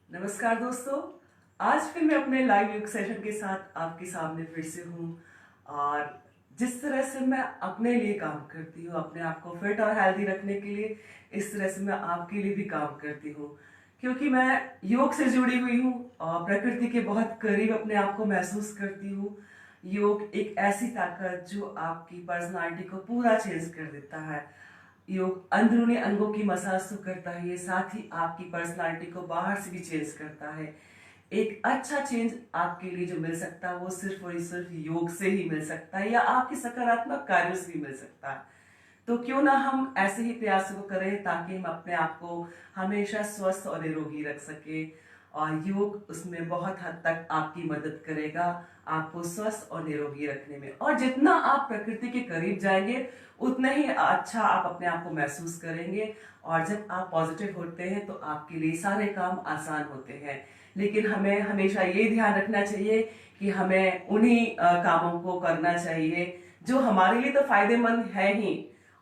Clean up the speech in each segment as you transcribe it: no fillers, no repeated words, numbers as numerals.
नमस्कार दोस्तों। आज फिर मैं अपने लाइव योग सेशन के साथ आपके सामने फिर से हूँ। और जिस तरह से मैं अपने लिए काम करती हूँ, अपने आप को फिट और हेल्दी रखने के लिए, इस तरह से मैं आपके लिए भी काम करती हूँ। क्योंकि मैं योग से जुड़ी हुई हूँ और प्रकृति के बहुत करीब अपने आप को महसूस करती हूँ। योग एक ऐसी ताकत जो आपकी पर्सनालिटी को पूरा चेंज कर देता है। योग अंदरूनी अंगों की मसाज तो करता है, ये साथ ही आपकी पर्सनालिटी को बाहर से भी चेंज करता है। एक अच्छा चेंज आपके लिए जो मिल सकता है वो सिर्फ और सिर्फ योग से ही मिल सकता है, या आपके सकारात्मक कार्यों से भी मिल सकता है। तो क्यों ना हम ऐसे ही प्रयासों को करें ताकि हम अपने आप को हमेशा स्वस्थ और निरोगी रख सके। और योग उसमें बहुत हद तक आपकी मदद करेगा आपको स्वस्थ और निरोगी रखने में। और जितना आप प्रकृति के करीब जाएंगे उतना ही अच्छा आप अपने आप को महसूस करेंगे। और जब आप पॉजिटिव होते हैं तो आपके लिए सारे काम आसान होते हैं। लेकिन हमें हमेशा ये ध्यान रखना चाहिए कि हमें उन्हीं कामों को करना चाहिए जो हमारे लिए तो फायदेमंद है ही,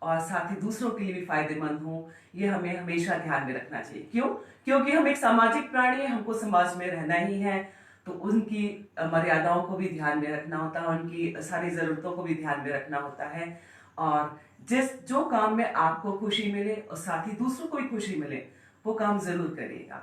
और साथ ही दूसरों के लिए भी फायदेमंद हो। ये हमें हमेशा ध्यान में रखना चाहिए। क्यों? क्योंकि हम एक सामाजिक प्राणी हैं, हमको समाज में रहना ही है। तो उनकी मर्यादाओं को भी ध्यान में रखना होता है, उनकी सारी जरूरतों को भी ध्यान में रखना होता है। और जो काम में आपको खुशी मिले और साथ ही दूसरों को भी खुशी मिले, वो काम जरूर करिएगा।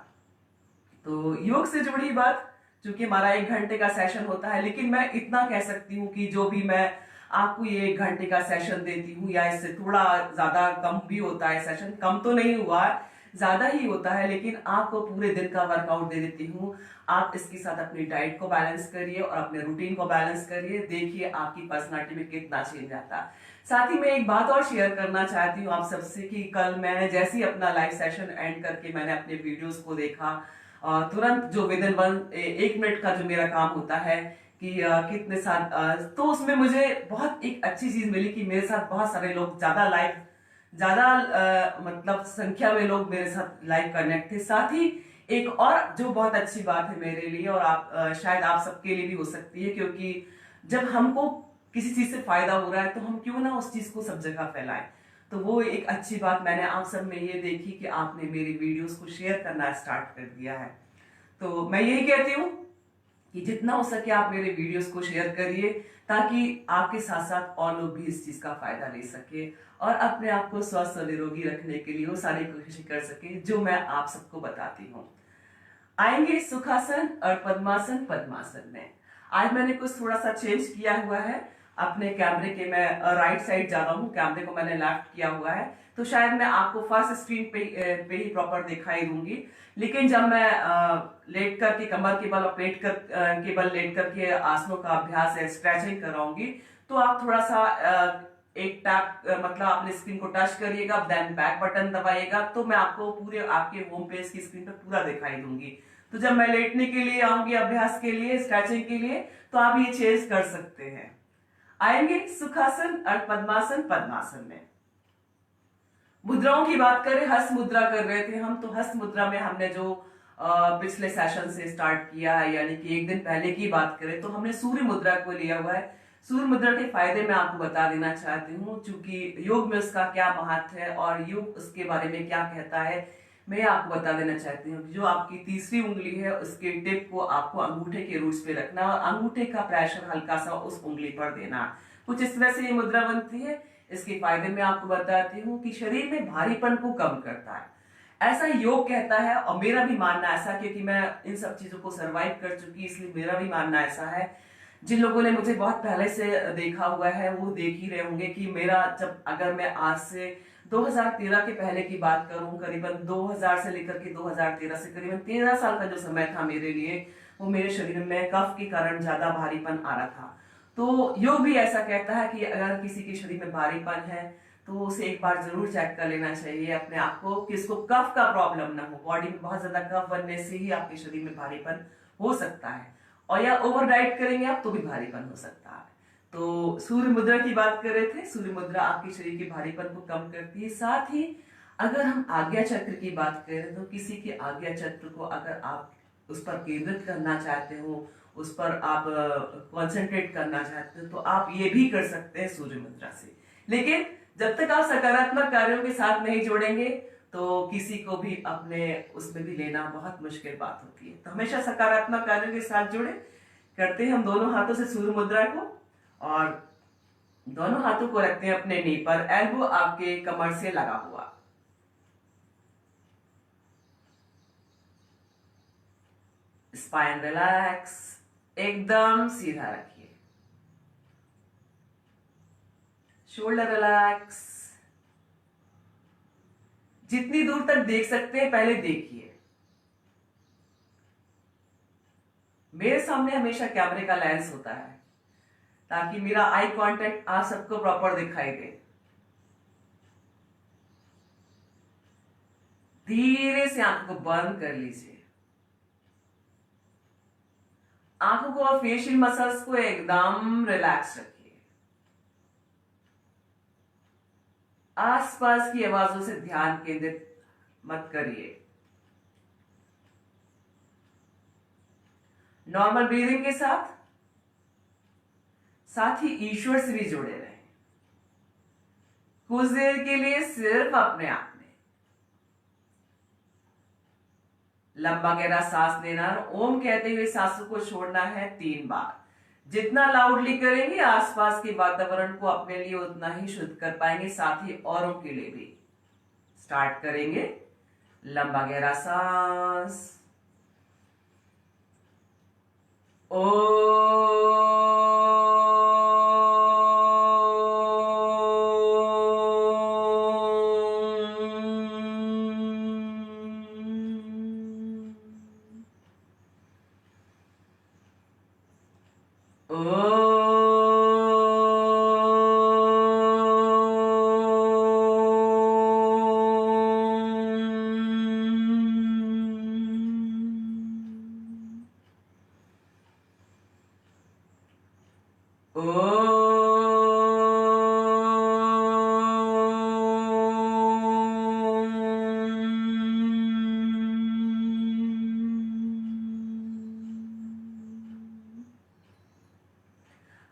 तो योग से जुड़ी बात, चूंकि हमारा 1 घंटे का सेशन होता है, लेकिन मैं इतना कह सकती हूँ कि जो भी मैं आपको ये 1 घंटे का सेशन देती हूँ, या इससे थोड़ा ज्यादा कम भी होता है, सेशन कम तो नहीं हुआ, ज्यादा ही होता है, लेकिन आपको पूरे दिन का वर्कआउट दे देती हूँ। आप इसके साथ अपनी डाइट को बैलेंस करिए और अपने रूटीन को बैलेंस करिए, देखिए आपकी पर्सनालिटी में कितना चेंज आता है। साथ ही मैं एक बात और शेयर करना चाहती हूँ आप सबसे कि कल मैंने जैसे ही अपना लाइव सेशन एंड करके मैंने अपने वीडियोस को देखा, तुरंत जो विद इन 1 मिनट का जो मेरा काम होता है कि कितने साथ, तो उसमें मुझे बहुत एक अच्छी चीज मिली कि मेरे साथ बहुत सारे लोग ज्यादा मतलब संख्या में लोग मेरे साथ लाइव कनेक्ट थे। साथ ही एक और जो बहुत अच्छी बात है मेरे लिए, और आप शायद आप सबके लिए भी हो सकती है, क्योंकि जब हमको किसी चीज से फायदा हो रहा है तो हम क्यों ना उस चीज को सब जगह फैलाएं। तो वो एक अच्छी बात मैंने आप सब में ये देखी कि आपने मेरी वीडियोस को शेयर करना स्टार्ट कर दिया है। तो मैं यही कहती हूँ कि जितना हो सके आप मेरे वीडियोस को शेयर करिए, ताकि आपके साथ साथ और लोग भी इस चीज का फायदा ले सके और अपने आप को स्वस्थ और निरोगी रखने के लिए वो सारी कोशिश कर सके जो मैं आप सबको बताती हूँ। आएंगे सुखासन और पद्मासन। पद्मासन में आज मैंने कुछ थोड़ा सा चेंज किया हुआ है। अपने कैमरे के मैं राइट साइड जा रहा हूँ, कैमरे को मैंने लेफ्ट किया हुआ है, तो शायद मैं आपको फर्स्ट स्क्रीन पे ही प्रॉपर दिखाई दूंगी। लेकिन जब मैं लेट करके कमर के बल और पेट के बल लेट करके आसनों का अभ्यास है, स्ट्रेचिंग कराऊंगी, तो आप थोड़ा सा एक टैप मतलब अपने स्क्रीन को टच करिएगा, देन बैक बटन दबाइएगा, तो मैं आपको पूरे आपके होम पेज की स्क्रीन पर पूरा दिखाई दूंगी। तो जब मैं लेटने के लिए आऊंगी अभ्यास के लिए, स्ट्रेचिंग के लिए, तो आप ये चेंज कर सकते हैं। आएंगे सुखासन और पद्मासन। पद्मासन में मुद्राओं की बात करें, हस्त मुद्रा कर रहे थे हम, तो हस्त मुद्रा में हमने जो पिछले सेशन से स्टार्ट किया है, यानी कि 1 दिन पहले की बात करें तो हमने सूर्य मुद्रा को लिया हुआ है। सूर्य मुद्रा के फायदे मैं आपको बता देना चाहती हूँ, क्योंकि योग में उसका क्या महत्व है और योग उसके बारे में क्या कहता है, मैं आपको बता देना चाहती हूँ। जो आपकी तीसरी उंगली है उसके टिप को आपको अंगूठे के रूट्स पे रखना और अंगूठे का प्रेशर हल्का सा उस उंगली पर देना। कुछ इस तरह से ये मुद्रा बनती है। इसके फायदे मैं आपको बताती हूँ कि शरीर में भारीपन को कम करता है, ऐसा योग कहता है। और मेरा भी मानना ऐसा, क्योंकि मैं इन सब चीजों को सरवाइव कर चुकी, इसलिए मेरा भी मानना ऐसा है। जिन लोगों ने मुझे बहुत पहले से देखा हुआ है वो देख ही रहे होंगे कि मेरा जब, अगर मैं आज से 2013 के पहले की बात करूं, करीबन 2000 से लेकर के 2013 से करीबन 13 साल का जो समय था मेरे लिए, वो मेरे शरीर में कफ के कारण ज्यादा भारीपन आ रहा था। तो योग भी ऐसा कहता है कि अगर किसी के शरीर में भारीपन है तो उसे एक बार जरूर चेक कर लेना चाहिए अपने आप को कि इसको कफ का प्रॉब्लम ना हो। बॉडी में बहुत ज्यादा कफ बनने से ही आपके शरीर में भारीपन हो सकता है, और या ओवर डाइट करेंगे आप तो भी भारीपन हो सकता है। तो सूर्य मुद्रा की बात कर रहे थे, सूर्य मुद्रा आपके शरीर के भारीपन को कम करती है। साथ ही अगर हम आज्ञा चक्र की बात करें तो किसी के आज्ञा चक्र को अगर आप उस पर केंद्रित करना चाहते हो, उस पर आप कंसंट्रेट करना चाहते हो, तो आप ये भी कर सकते हैं सूर्य मुद्रा से। लेकिन जब तक आप सकारात्मक कार्यों के साथ नहीं जोड़ेंगे तो किसी को भी अपने उसमें भी लेना बहुत मुश्किल बात होती है। तो हमेशा सकारात्मक कार्यों के साथ जुड़े। करते हैं हम दोनों हाथों से सूर्य मुद्रा को, और दोनों हाथों को रखते हैं अपने नी पर, एल्बो आपके कमर से लगा हुआ। स्पाइन रिलैक्स, एकदम सीधा रखिए। शोल्डर रिलैक्स, जितनी दूर तक देख सकते हैं पहले देखिए। मेरे सामने हमेशा कैमरे का लेंस होता है ताकि मेरा आई कांटेक्ट आप सबको प्रॉपर दिखाई दे। धीरे से आंखों को बंद कर लीजिए। आंखों को और फेशियल मसल्स को एकदम रिलैक्स रखिए। आसपास की आवाजों से ध्यान केंद्रित मत करिए। नॉर्मल ब्रीदिंग के साथ साथ ही ईश्वर से भी जुड़े रहें। कुछ देर के लिए सिर्फ अपने आप में लंबा गहरा सांस लेना और ओम कहते हुए सांसों को छोड़ना है 3 बार। जितना लाउडली करेंगे आसपास के वातावरण को अपने लिए उतना ही शुद्ध कर पाएंगे, साथ ही औरों के लिए भी। स्टार्ट करेंगे। लंबा गहरा सांस, ओ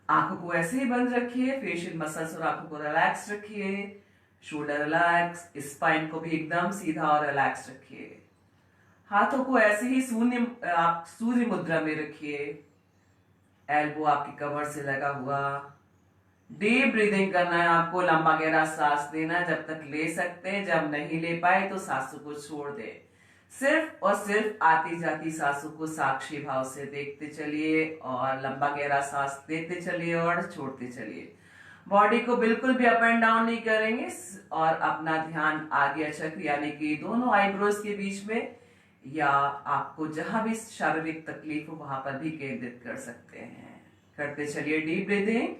आंखों को ऐसे ही बंद रखिए। फेशियल मसल्स और आंखों को रिलैक्स रखिए। शोल्डर रिलैक्स, स्पाइन को भी एकदम सीधा और रिलैक्स रखिए। हाथों को ऐसे ही आप सूर्य मुद्रा में रखिए। एल्बो आपकी कमर से लगा हुआ। डीप ब्रीदिंग करना है आपको, लंबा गहरा सांस लेना जब तक ले सकते हैं। जब नहीं ले पाए तो सांसों को छोड़ दे। सिर्फ और सिर्फ आती जाती सांसों को साक्षी भाव से देखते चलिए और लंबा गहरा सांस लेते चलिए और छोड़ते चलिए। बॉडी को बिल्कुल भी अप एंड डाउन नहीं करेंगे और अपना ध्यान आगे चक्र यानी कि दोनों आईब्रोज के बीच में, या आपको जहां भी शारीरिक तकलीफ हो वहां पर भी केंद्रित कर सकते हैं। करते चलिए डीप ब्रीदिंग।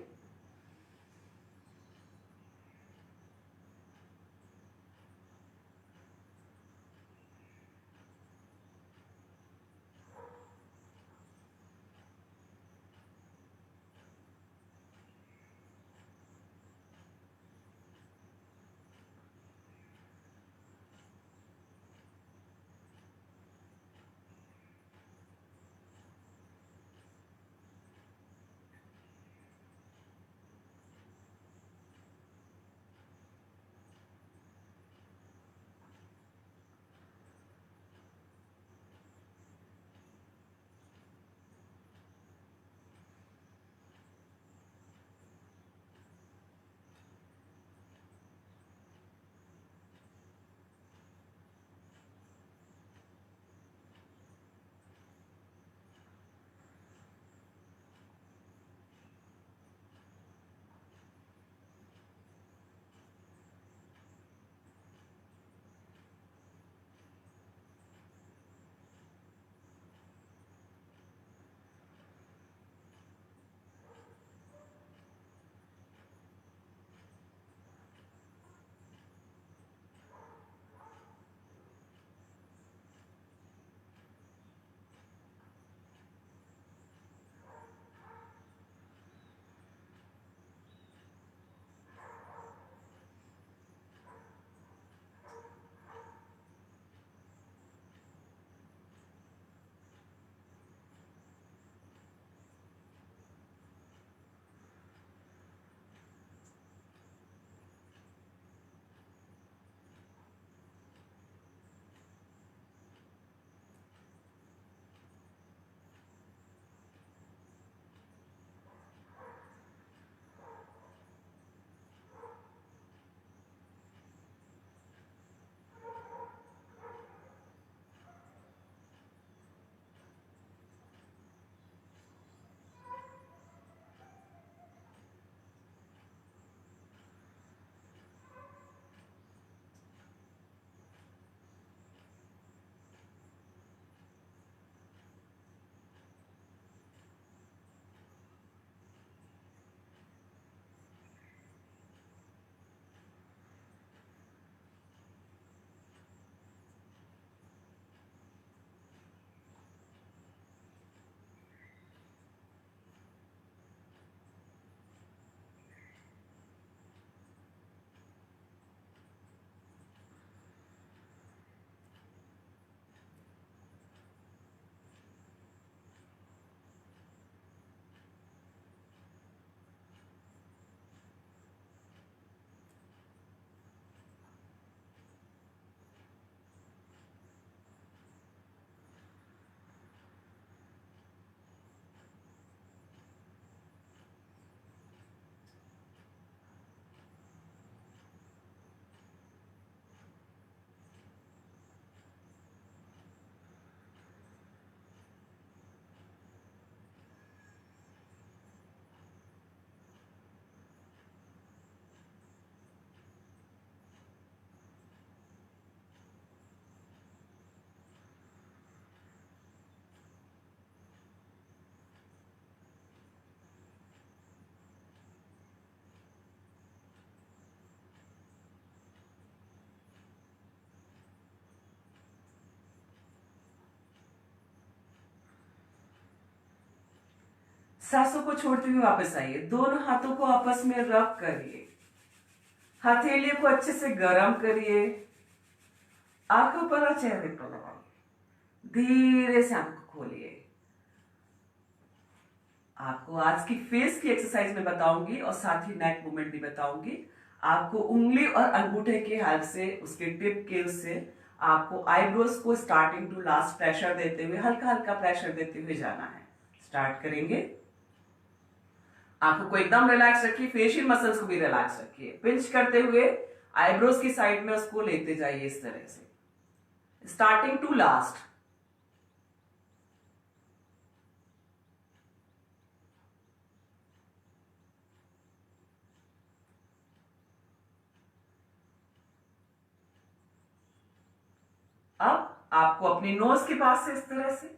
सांसों को छोड़ते हुए वापस आइए। दोनों हाथों को आपस में रब करिए। हथेलियों को अच्छे से गर्म करिए। आंखों पर और चेहरे पर लगाइए। धीरे से आंखों को खोलिए। आपको आज की फेस की एक्सरसाइज में बताऊंगी और साथ ही नेक मूवमेंट भी बताऊंगी। आपको उंगली और अंगूठे की हेल्प से, उसके टिप के उससे आपको आईब्रोज को स्टार्टिंग टू लास्ट प्रेशर देते हुए, हल्का हल्का प्रेशर देते हुए जाना है। स्टार्ट करेंगे। आंखों को एकदम रिलैक्स रखिए। फेशियल मसल्स को भी रिलैक्स रखिए। पिंच करते हुए आईब्रोज की साइड में उसको लेते जाइए इस तरह से, स्टार्टिंग टू लास्ट। अब आपको अपनी नोज के पास से इस तरह से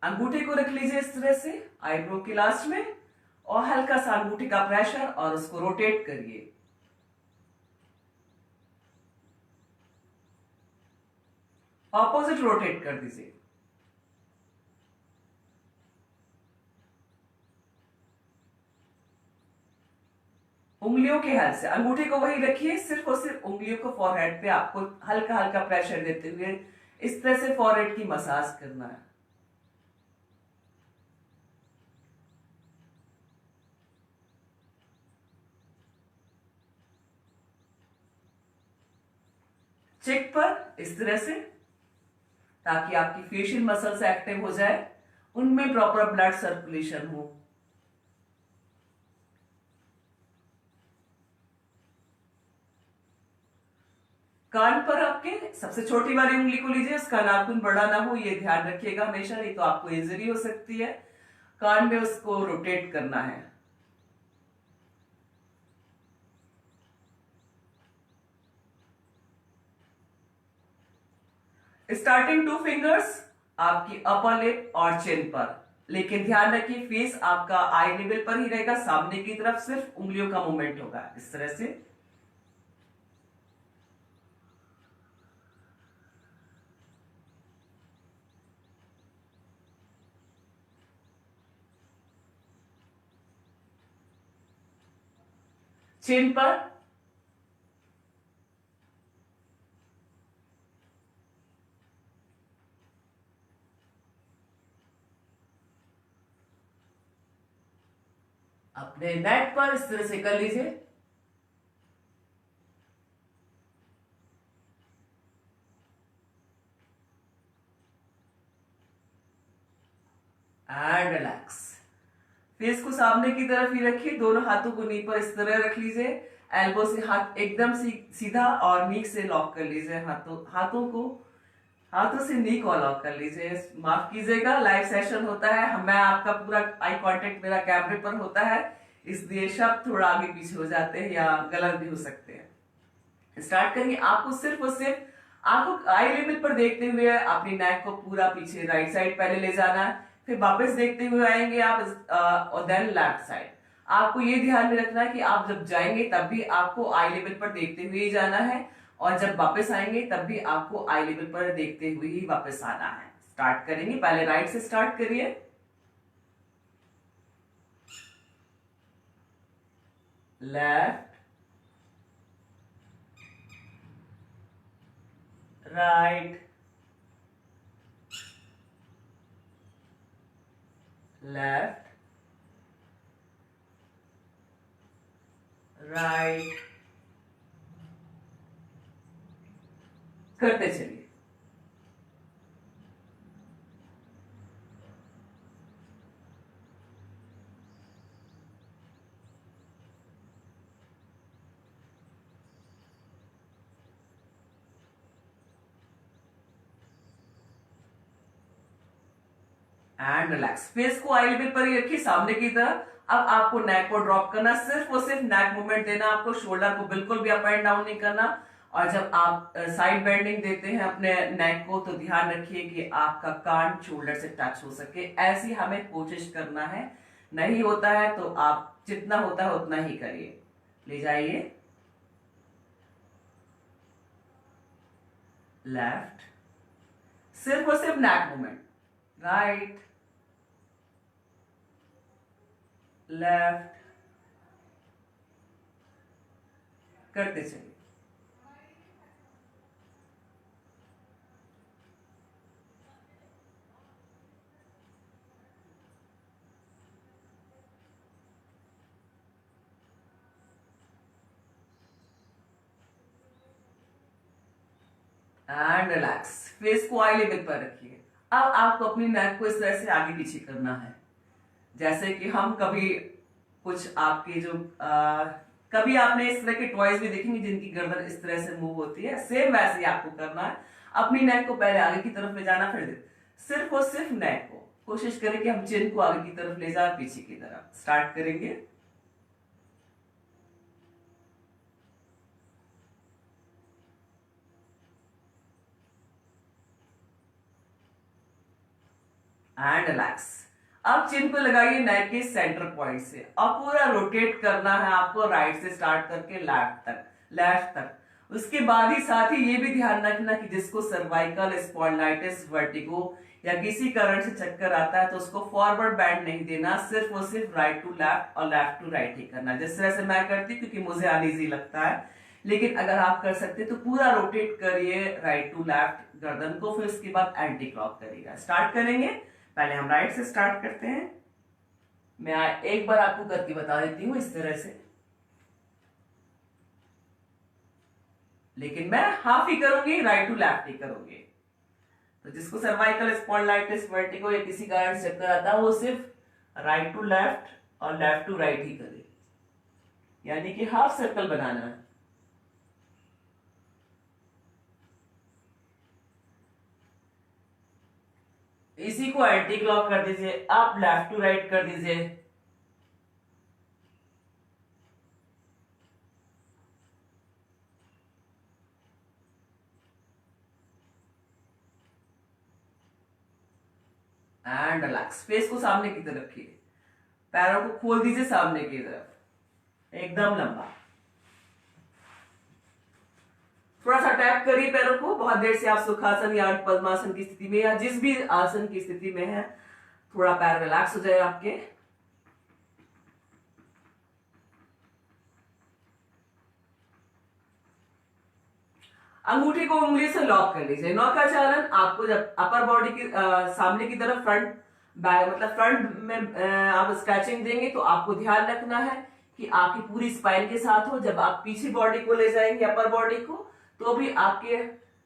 अंगूठे को रख लीजिए इस तरह से आईब्रो के लास्ट में, और हल्का सा अंगूठे का प्रेशर और उसको रोटेट करिए। ऑपोजिट रोटेट कर दीजिए। उंगलियों के हेल्प से अंगूठे को वही रखिए, सिर्फ और सिर्फ उंगलियों को फॉरहेड पे आपको हल्का हल्का प्रेशर देते हुए इस तरह से फॉरहेड की मसाज करना है। चेक पर इस तरह से, ताकि आपकी फेशियल मसल्स एक्टिव हो जाए, उनमें प्रॉपर ब्लड सर्कुलेशन हो। कान पर आपके सबसे छोटी वाली उंगली को लीजिए, उसका नाखून बड़ा ना हो, ये ध्यान रखिएगा हमेशा, नहीं तो आपको इंजरी हो सकती है। कान में उसको रोटेट करना है। स्टार्टिंग टू फिंगर्स आपकी अपर लिप और चिन पर, लेकिन ध्यान रखिए फेस आपका आई लेवल पर ही रहेगा, सामने की तरफ सिर्फ उंगलियों का मूवमेंट होगा इस तरह से। चिन पर, अपने नेक पर इस तरह से कर लीजिए। And relax. फेस को सामने की तरफ ही रखिए। दोनों हाथों को नी पर इस तरह रख लीजिए। एल्बो से हाथ एकदम सीधा और नी से लॉक कर लीजिए। हाथों से नी को लॉक कर लीजिए। माफ कीजिएगा, लाइव सेशन होता है, मैं आपका पूरा आई कांटेक्ट मेरा कैमरे पर होता है, इसलिए शब्द थोड़ा आगे पीछे हो जाते हैं या गलत भी हो सकते हैं। स्टार्ट करिए। आपको सिर्फ और सिर्फ आपको आई लेवल पर देखते हुए अपनी नेक को पूरा पीछे राइट साइड पहले ले जाना है, फिर वापस देखते हुए आएंगे आप और देन लेफ्ट साइड। आपको ये ध्यान में रखना है कि आप जब जाएंगे तब भी आपको आई लेवल पर देखते हुए ही जाना है, और जब वापस आएंगे तब भी आपको आई लेवल पर देखते हुए ही वापस आना है। स्टार्ट करेंगे, पहले राइट से स्टार्ट करिए। लेफ्ट, राइट, लेफ्ट, राइट, करते चलिए। And relax. फेस को आई लेवल पर ही रखिए सामने की तरफ। अब आपको नेक को ड्रॉप करना, सिर्फ और सिर्फ नेक मूवमेंट देना, आपको शोल्डर को बिल्कुल भी अप एंड डाउन नहीं करना, और जब आप साइड बेंडिंग देते हैं अपने नेक को, तो ध्यान रखिए कि आपका कान शोल्डर से टच हो सके, ऐसी हमें कोशिश करना है। नहीं होता है तो आप जितना होता है उतना ही करिए। ले जाइए, लेफ्ट, सिर्फ और सिर्फ नेक मूवमेंट, राइट, लेफ्ट करते चलिए। एंड रिलैक्स, फेस को आई लेवल पर रखिए। अब आपको अपनी नेक को इस तरह से आगे पीछे करना है, जैसे कि हम कभी कुछ आपके जो कभी आपने इस तरह के टॉयज भी देखेंगे जिनकी गर्दन इस तरह से मूव होती है, सेम वैसे ही आपको करना है। अपनी नेक को पहले आगे की तरफ ले जाना, फिर सिर्फ और सिर्फ नेक को कोशिश करें कि हम चिन को आगे की तरफ ले जाए, पीछे की तरफ स्टार्ट करेंगे। And relax. अब चिन को लगाइए नेक के सेंटर पॉइंट से और पूरा रोटेट करना है आपको, राइट से स्टार्ट करके लेफ्ट तक। उसके बाद ही साथ ही ये भी ध्यान रखना कि जिसको सर्वाइकल स्पॉन्डिलाइटिस, वर्टिगो या किसी कारण से चक्कर आता है तो उसको फॉरवर्ड बैंड नहीं देना, सिर्फ और सिर्फ राइट टू लेफ्ट और लेफ्ट टू राइट ही करना, जिस तरह से मैं करती, क्योंकि मुझे अनईजी लगता है। लेकिन अगर आप कर सकते तो पूरा रोटेट करिए राइट टू लेफ्ट गर्दन को, फिर उसके बाद एंटी क्लॉक करिएगा। स्टार्ट करेंगे, पहले हम राइट से स्टार्ट करते हैं। मैं एक बार आपको करके बता देती हूं इस तरह से, लेकिन मैं हाफ ही करूंगी, राइट टू लेफ्ट ही करूंगी। तो जिसको सर्वाइकल स्पॉन्डिलाइटिस, वर्टिगो या किसी कारण से चक्कर आता है, वो सिर्फ राइट टू लेफ्ट और लेफ्ट टू राइट ही करे, यानी कि हाफ सर्कल बनाना है। इसी को एंटी क्लॉक कर दीजिए, आप लेफ्ट टू राइट कर दीजिए। एंड रिलैक्स, फेस को सामने की तरफ रखिए, पैरों को खोल दीजिए सामने की तरफ, एकदम लंबा। थोड़ा सा टैप करिए पैरों को। बहुत देर से आप सुखासन या पद्मासन की स्थिति में या जिस भी आसन की स्थिति में है, थोड़ा पैर रिलैक्स हो जाए आपके। अंगूठी को उंगली से लॉक कर लीजिए। नौकाचारण, आपको जब अपर बॉडी की सामने की तरफ फ्रंट मतलब फ्रंट में आप स्ट्रेचिंग देंगे तो आपको ध्यान रखना है कि आपकी पूरी स्पाइन के साथ हो। जब आप पीछे बॉडी को ले जाएंगे अपर बॉडी को, तो भी आपके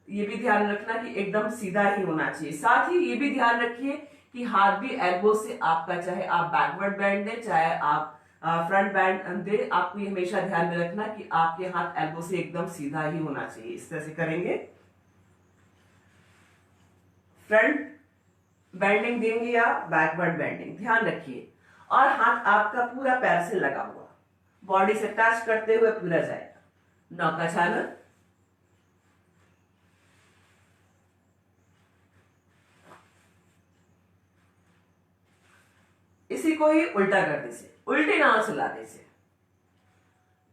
ये भी ध्यान रखना कि एकदम सीधा ही होना चाहिए। साथ ही ये भी ध्यान रखिए कि हाथ भी एल्बो से आपका, चाहे आप बैकवर्ड बैंड दें चाहे आप फ्रंट बैंड दे, आपको ये हमेशा ध्यान में रखना कि आपके हाथ एल्बो से एकदम सीधा ही होना चाहिए। इस तरह से करेंगे, फ्रंट बैंडिंग देंगे या बैकवर्ड बैंडिंग, ध्यान रखिए। और हाथ आपका पूरा पैर से लगा हुआ, बॉडी से टच करते हुए पूरा जाएगा। नौकाचालन, इसी को ही उल्टा कर दीजिए, उल्टी नाव चला दीजिए,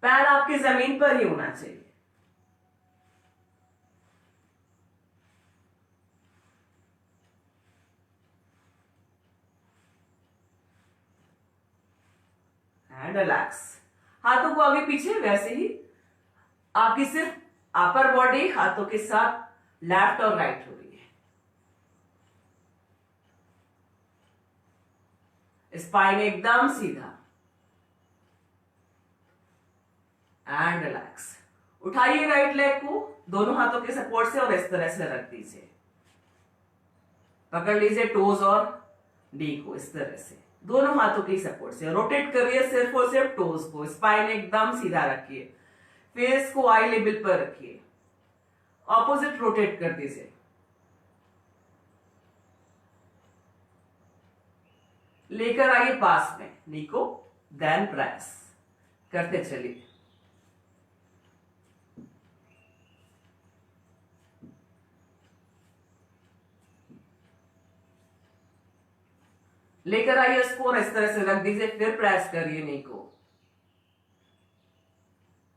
पैर आपकी जमीन पर ही होना चाहिए। एंड रिलैक्स, हाथों को आगे पीछे वैसे ही, आपकी सिर्फ अपर बॉडी हाथों के साथ लेफ्ट और राइट हो रही है, स्पाइन एकदम सीधा। एंड रिलैक्स, उठाइए राइट लेग को दोनों हाथों के सपोर्ट से और इस तरह से रख दीजिए, पकड़ लीजिए टोज और डी को इस तरह से, दोनों हाथों के सपोर्ट से रोटेट करिए सिर्फ और सिर्फ टोज को। स्पाइन एकदम सीधा रखिए, फेस को आई लेवल पर रखिए, ऑपोजिट रोटेट कर दीजिए। लेकर आइए पास में नी को, देन प्रेस करते चलिए। लेकर आइए उसको और इस तरह से रख दीजिए, फिर प्रेस करिए नी को।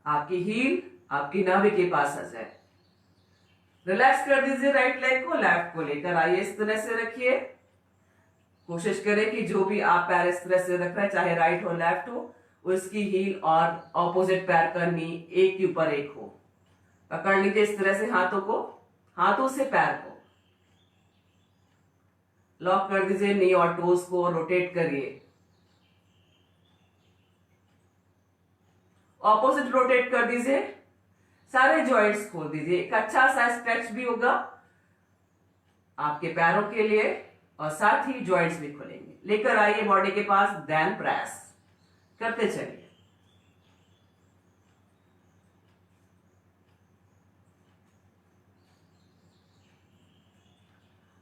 आपकी हील आपकी नाभि के पास आ जाए। रिलैक्स कर दीजिए राइट लेग को, लेफ्ट को लेकर आइए, इस तरह से रखिए। कोशिश करें कि जो भी आप पैर इस तरह से रख रहे हैं, चाहे राइट हो लेफ्ट हो, उसकी हील और ऑपोजिट पैर का नी एक के ऊपर एक हो। पकड़ लीजिए इस तरह से हाथों को, हाथों से पैर को लॉक कर दीजिए। नी और टोज को रोटेट करिए, ऑपोजिट रोटेट कर दीजिए। सारे जॉइंट्स खोल दीजिए। एक अच्छा सा स्ट्रेच भी होगा आपके पैरों के लिए और साथ ही जॉइंट्स भी खुलेंगे। लेकर आइए बॉडी के पास, देन प्रेस करते चलिए।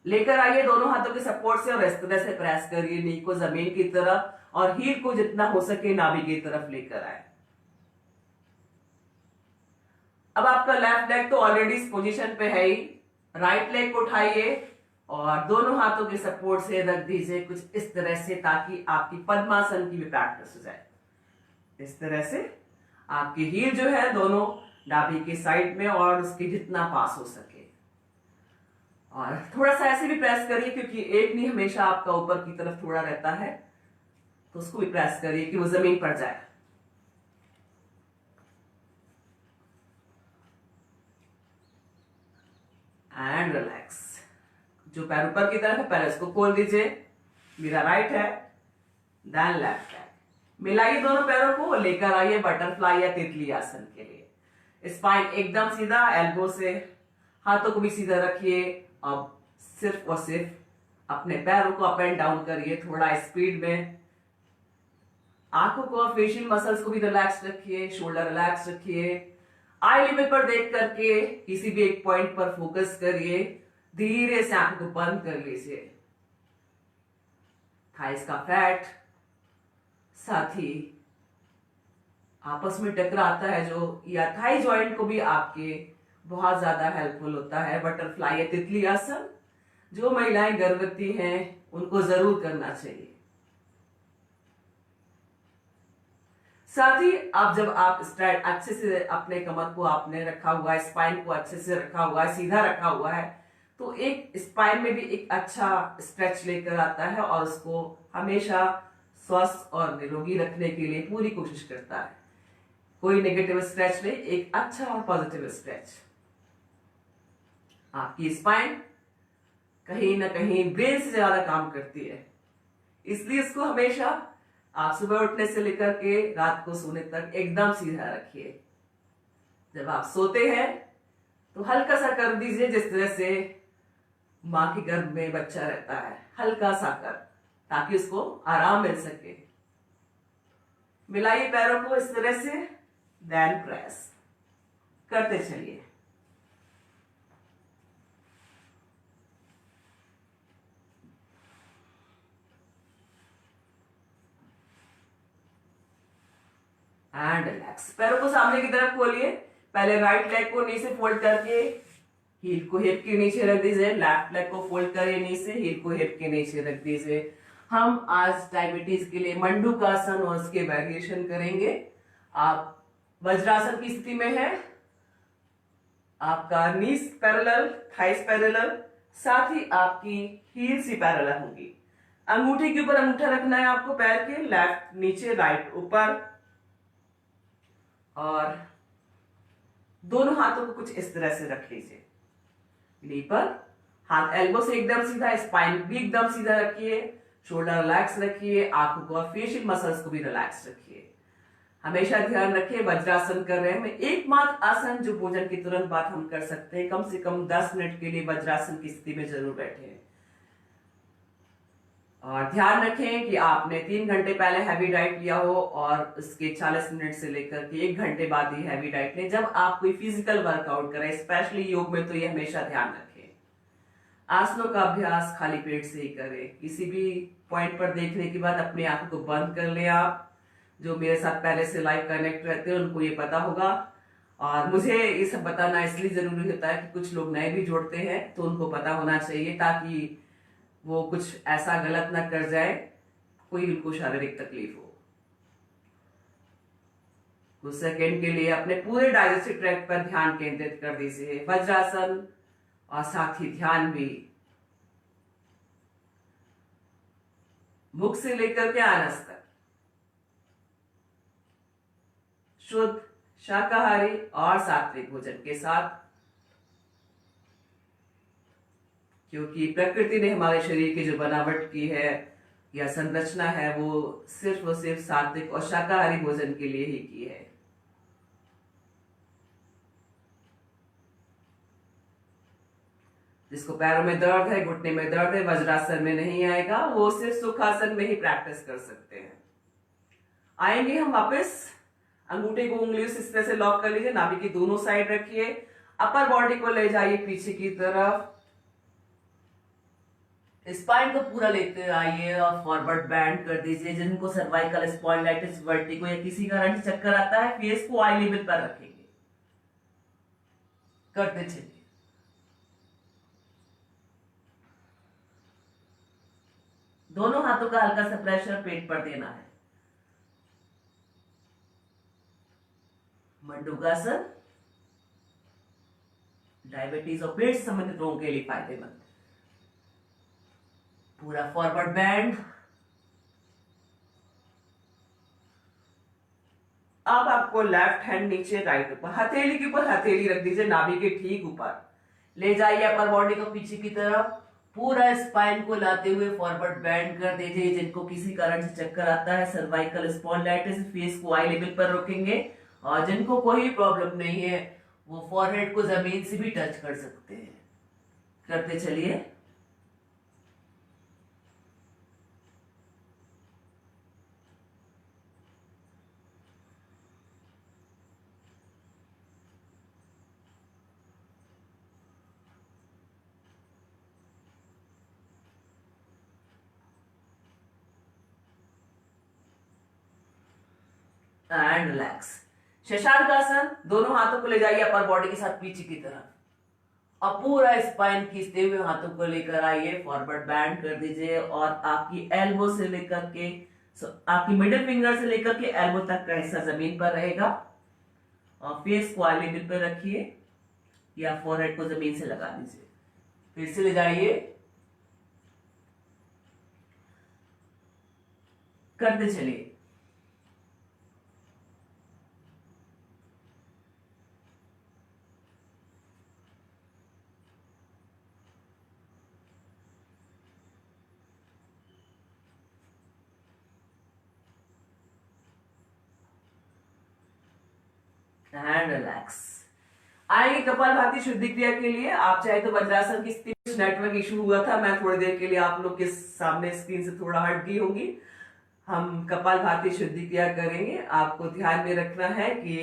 लेकर आइए दोनों हाथों के सपोर्ट से और इस तरह से प्रेस करिए नी को जमीन की तरफ और हील को जितना हो सके नाभि की तरफ लेकर आए। अब आपका लेफ्ट लेग तो ऑलरेडी इस पोजीशन पे है ही। राइट लेग को उठाइए और दोनों हाथों के सपोर्ट से रख दीजिए कुछ इस तरह से, ताकि आपकी पद्मासन की भी प्रैक्टिस हो जाए। इस तरह से आपकी हील जो है दोनों नाभि के साइड में और उसके जितना पास हो सके। और थोड़ा सा ऐसे भी प्रेस करिए, क्योंकि एक नी हमेशा आपका ऊपर की तरफ थोड़ा रहता है, तो उसको भी प्रेस करिए कि वो जमीन पर जाए। And relax. जो पैर ऊपर की तरफ है पहले उसको खोल दीजिए। मेरा राइट है, देन लेफ्ट है। मिलाइए दोनों पैरों को, लेकर आइए बटरफ्लाई या तितली आसन के लिए। स्पाइन एकदम सीधा, एल्बो से हाथों को भी सीधा रखिए। अब सिर्फ और सिर्फ अपने पैरों को अप एंड डाउन करिए थोड़ा स्पीड में। आंखों को और फेशियल मसल्स को भी रिलैक्स रखिए, शोल्डर रिलैक्स रखिए। आई लेवल पर देख करके किसी भी एक पॉइंट पर फोकस करिए। धीरे से आंखों को बंद कर लीजिए। थाइस का फैट साथ ही आपस में टकराता है जो, या थाई जॉइंट को भी आपके बहुत ज्यादा हेल्पफुल होता है। बटरफ्लाई या तितली आसन जो महिलाएं गर्भवती हैं उनको जरूर करना चाहिए। साथ ही अब जब आप स्ट्रेट अच्छे से अपने कमर को आपने रखा हुआ है, स्पाइन को अच्छे से रखा हुआ है, सीधा रखा हुआ है, तो एक स्पाइन में भी एक अच्छा स्ट्रेच लेकर आता है और उसको हमेशा स्वस्थ और निरोगी रखने के लिए पूरी कोशिश करता है। कोई नेगेटिव स्ट्रेच नहीं, एक अच्छा और पॉजिटिव स्ट्रेच। आपकी स्पाइन कहीं ना कहीं ब्रेन से ज्यादा काम करती है, इसलिए इसको हमेशा आप सुबह उठने से लेकर के रात को सोने तक एकदम सीधा रखिए। जब आप सोते हैं तो हल्का सा कर दीजिए, जिस तरह से मां के गर्भ में बच्चा रहता है, हल्का सा कर, ताकि उसको आराम मिल सके। मिलाइए पैरों को इस तरह से, देन प्रेस करते चलिए। And relax. पैरों को सामने की तरफ खोलिए। पहले राइट लेग को नी से फोल्ड करके हील को हिप के नीचे रख दीजिए। लेफ्ट लेग को फोल्ड करिए नी से, हील को हिप के नीचे रख दीजिए। हम आज डायबिटीज के लिए मंडूकासन और उसके वेरिएशन करेंगे। आप वज्रासन की स्थिति में है, आपका नीज पैरेलल, थाइस पैरेलल, साथ ही आपकी हील्स ही पैरेलल होंगी। अंगूठे के ऊपर अंगूठा रखना है आपको पैर के, लेफ्ट नीचे राइट ऊपर, और दोनों हाथों को कुछ इस तरह से रख लीजिए। नी पर हाथ एल्बो से एकदम सीधा, स्पाइन भी एकदम सीधा रखिए, शोल्डर रिलैक्स रखिए, आंखों को और फेशियल मसल्स को भी रिलैक्स रखिए। हमेशा ध्यान रखिए वज्रासन कर रहे हैं, एकमात्र आसन जो भोजन के तुरंत बाद हम कर सकते हैं। कम से कम 10 मिनट के लिए वज्रासन की स्थिति में जरूर बैठे। और ध्यान रखें कि आपने 3 घंटे पहले हैवी डाइट लिया हो और उसके 40 मिनट से लेकर के 1 घंटे बाद ही हैवी डाइट लें जब आप कोई फिजिकल वर्कआउट करें, स्पेशली योग में तो ये हमेशा ध्यान रखें। आसनों का अभ्यास खाली पेट से ही करें। किसी भी पॉइंट पर देखने के बाद अपनी आंखों को बंद कर लें। आप जो मेरे साथ पहले से लाइव कनेक्ट रहते हैं उनको ये पता होगा, और मुझे ये सब बताना इसलिए जरूरी होता है कि कुछ लोग नए भी जोड़ते हैं, तो उनको पता होना चाहिए ताकि वो कुछ ऐसा गलत ना कर जाए कोई उनको शारीरिक तकलीफ हो। कुछ सेकेंड के लिए अपने पूरे डाइजेस्टिव ट्रैक्ट पर ध्यान केंद्रित कर दीजिए, वज्रासन, और साथ ही ध्यान भी मुख से लेकर के आनस तक शुद्ध शाकाहारी और सात्विक भोजन के साथ, क्योंकि प्रकृति ने हमारे शरीर की जो बनावट की है या संरचना है वो सिर्फ और सिर्फ सात्विक और शाकाहारी भोजन के लिए ही की है। जिसको पैरों में दर्द है, घुटने में दर्द है, वज्रासन में नहीं आएगा, वो सिर्फ सुखासन में ही प्रैक्टिस कर सकते हैं। आएंगे हम वापस, अंगूठे को उंगलियों से इस तरह से लॉक कर लीजिए, नाभि की दोनों साइड रखिए, अपर बॉडी को ले जाइए पीछे की तरफ, स्पाइन को पूरा लेते आइए और फॉरवर्ड बैंड कर दीजिए। जिनको सर्वाइकल स्पॉन्डिलाइटिस, वर्टिगो या किसी कारण से चक्कर आता है, फेस को आई लेवल पर रखेंगे, करते चलिए। दोनों हाथों का हल्का सा प्रेशर पेट पर देना है। मंडूकासन डायबिटीज और पेट संबंधित रोगों के लिए फायदेमंद। पूरा फॉरवर्ड बैंड। अब आपको लेफ्ट हैंड नीचे, राइट ऊपर, हथेली के ऊपर हथेली रख दीजिए, नाभि के ठीक ऊपर ले जाइए अपर बॉडी को पीछे की तरफ, पूरा स्पाइन को लाते हुए फॉरवर्ड बैंड कर दीजिए। जिनको किसी कारण से चक्कर आता है, सर्वाइकल स्पॉन्डिलाइटिस, फेस को आई लेवल पर रखेंगे, और जिनको कोई प्रॉब्लम नहीं है वो फॉरहेड को जमीन से भी टच कर सकते हैं। करते चलिए। And relax. शशांक आसन, दोनों हाथों को ले जाइए अपर बॉडी के साथ पीछे की तरफ और पूरा स्पाइन खींचते हुए हाथों को लेकर आइए, फॉरवर्ड बैंड कर दीजिए, और आपकी एल्बो से लेकर के आपकी मिडिल फिंगर से लेकर के एल्बो तक का हिस्सा जमीन पर रहेगा, और फेस को आई लेवल पर रखिए या फॉरहेड को जमीन से लगा दीजिए। फिर से ले जाइए, करते चलिए। And relax. आएंगे कपालभाति शुद्धि क्रिया के लिए। आप चाहे तो वज्रासन की स्थिति, नेटवर्क इशू हुआ था, मैं थोड़ी देर के लिए आप लोग के सामने स्क्रीन से थोड़ा हट गई होंगी। हम कपालभाति शुद्धि क्रिया करेंगे। आपको ध्यान में रखना है कि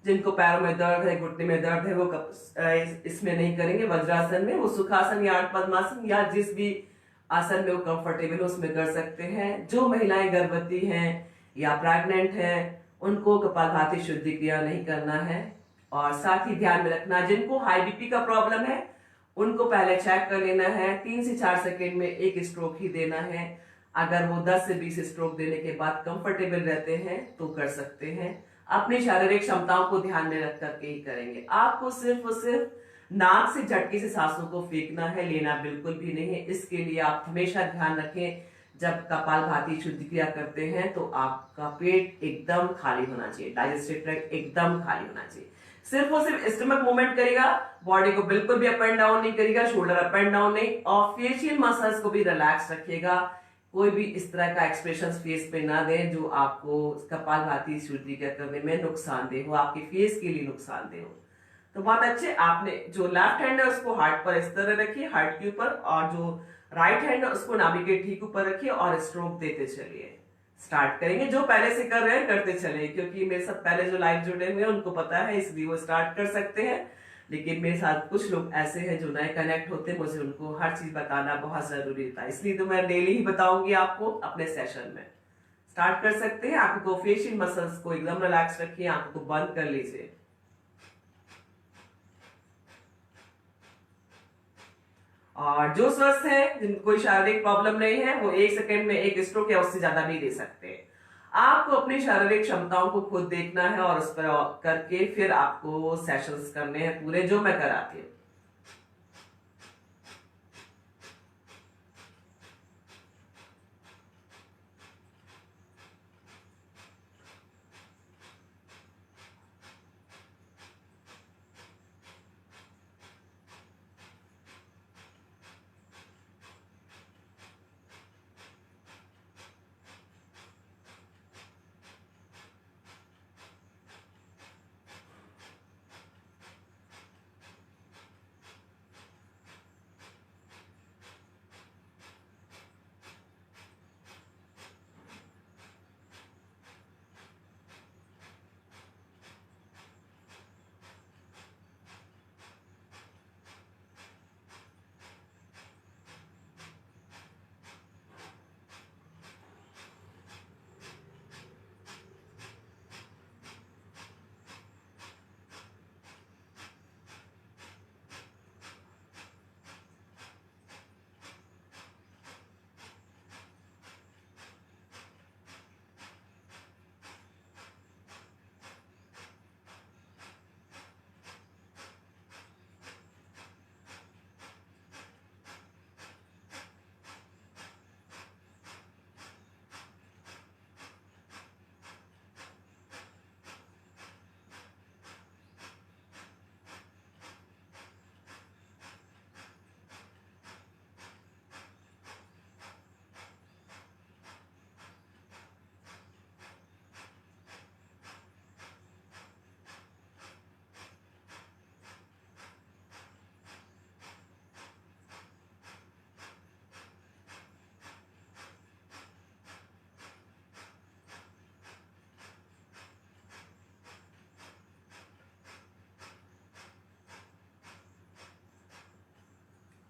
जिनको पैरों में दर्द है, घुटने में दर्द है, वो इसमें नहीं करेंगे वज्रासन में, वो सुखासन या पद्मासन या जिस भी आसन में वो कंफर्टेबल हो उसमें कर सकते हैं। जो महिलाएं गर्भवती हैं या प्रेग्नेंट हैं उनको कपालभाति शुद्धि क्रिया नहीं करना है। और साथ ही ध्यान में रखना, जिनको हाई बीपी का प्रॉब्लम है उनको पहले चेक कर लेना है, 3 से 4 सेकेंड में एक स्ट्रोक ही देना है। अगर वो 10 से 20 स्ट्रोक देने के बाद कंफर्टेबल रहते हैं तो कर सकते हैं। अपनी शारीरिक क्षमताओं को ध्यान में रख करके ही करेंगे। आपको सिर्फ और सिर्फ नाक से झटके से सांसों को फेंकना है, लेना बिल्कुल भी नहीं है। इसके लिए आप हमेशा ध्यान रखें, जब कपालभाति शुद्धि क्रिया करते हैं तो आपका पेट एकदम खाली होना चाहिए, डाइजेस्टिव ट्रैक्ट एकदम खाली होना चाहिए। सिर्फ और सिर्फ स्टमक मूवमेंट करेगा, बॉडी को बिल्कुल भी अप एंड डाउन नहीं करेगा, शोल्डर अप एंड डाउन नहीं, और फेशियल मसल्स को भी रिलैक्स रखिएगा। कोई भी इस तरह का एक्सप्रेशन फेस पे ना दें जो आपको कपालभाति शुद्धि क्रिया करने में नुकसानदेह हो, आपके फेस के लिए नुकसानदेह हो। तो बहुत अच्छे, आपने जो लेफ्ट हैंड है उसको हार्ट पर इस तरह रखिए, हार्ट के ऊपर, और जो राइट हैंड है उसको नाभि के ठीक ऊपर रखिए और स्ट्रोक देते चलिए। स्टार्ट करेंगे। जो पहले से कर रहे हैं करते चले, क्योंकि मेरे साथ पहले जो लाइव जुड़े हुए हैं उनको पता है, इसलिए वो स्टार्ट कर सकते हैं। लेकिन मेरे साथ कुछ लोग ऐसे हैं जो नए कनेक्ट होते हैं, मुझे उनको हर चीज बताना बहुत जरूरी था, इसलिए तो मैं डेली ही बताऊंगी आपको अपने सेशन में। स्टार्ट कर सकते हैं। आंखों को, फेशियल मसल्स को एकदम रिलैक्स रखिए, आंखों को बंद कर लीजिए। और जो स्वस्थ है, जिनको कोई शारीरिक प्रॉब्लम नहीं है, वो 1 सेकंड में 1 स्ट्रोक या उससे ज्यादा भी दे सकते हैं। आपको अपनी शारीरिक क्षमताओं को खुद देखना है और उस पर करके फिर आपको सेशंस करने हैं पूरे, जो मैं कराती हूँ।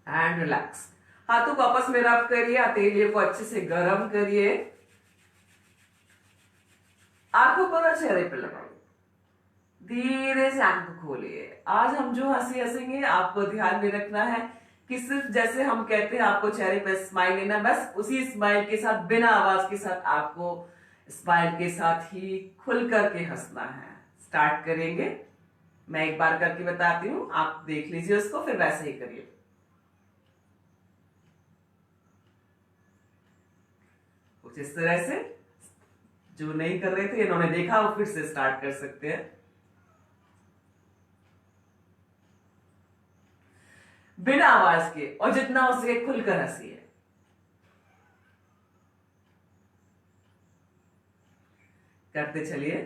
And relax. हाथों को आपस में रब करिए, हथेलियों को अच्छे से गर्म करिए, आंखों पर और चेहरे पर लगाइए, धीरे से आंख खोलिए। आज हम जो हंसी हंसेंगे आपको ध्यान में रखना है कि सिर्फ जैसे हम कहते हैं आपको चेहरे पे स्माइल लेना, बस उसी स्माइल के साथ, बिना आवाज के साथ आपको स्माइल के साथ ही खुल करके हंसना है। स्टार्ट करेंगे, मैं एक बार करके बताती हूँ, आप देख लीजिए उसको, फिर वैसे ही करिए। कुछ इस तरह से, जो नहीं कर रहे थे इन्होंने देखा वो फिर से स्टार्ट कर सकते हैं। बिना आवाज के और जितना हो सके खुलकर हंसिए। करते चलिए।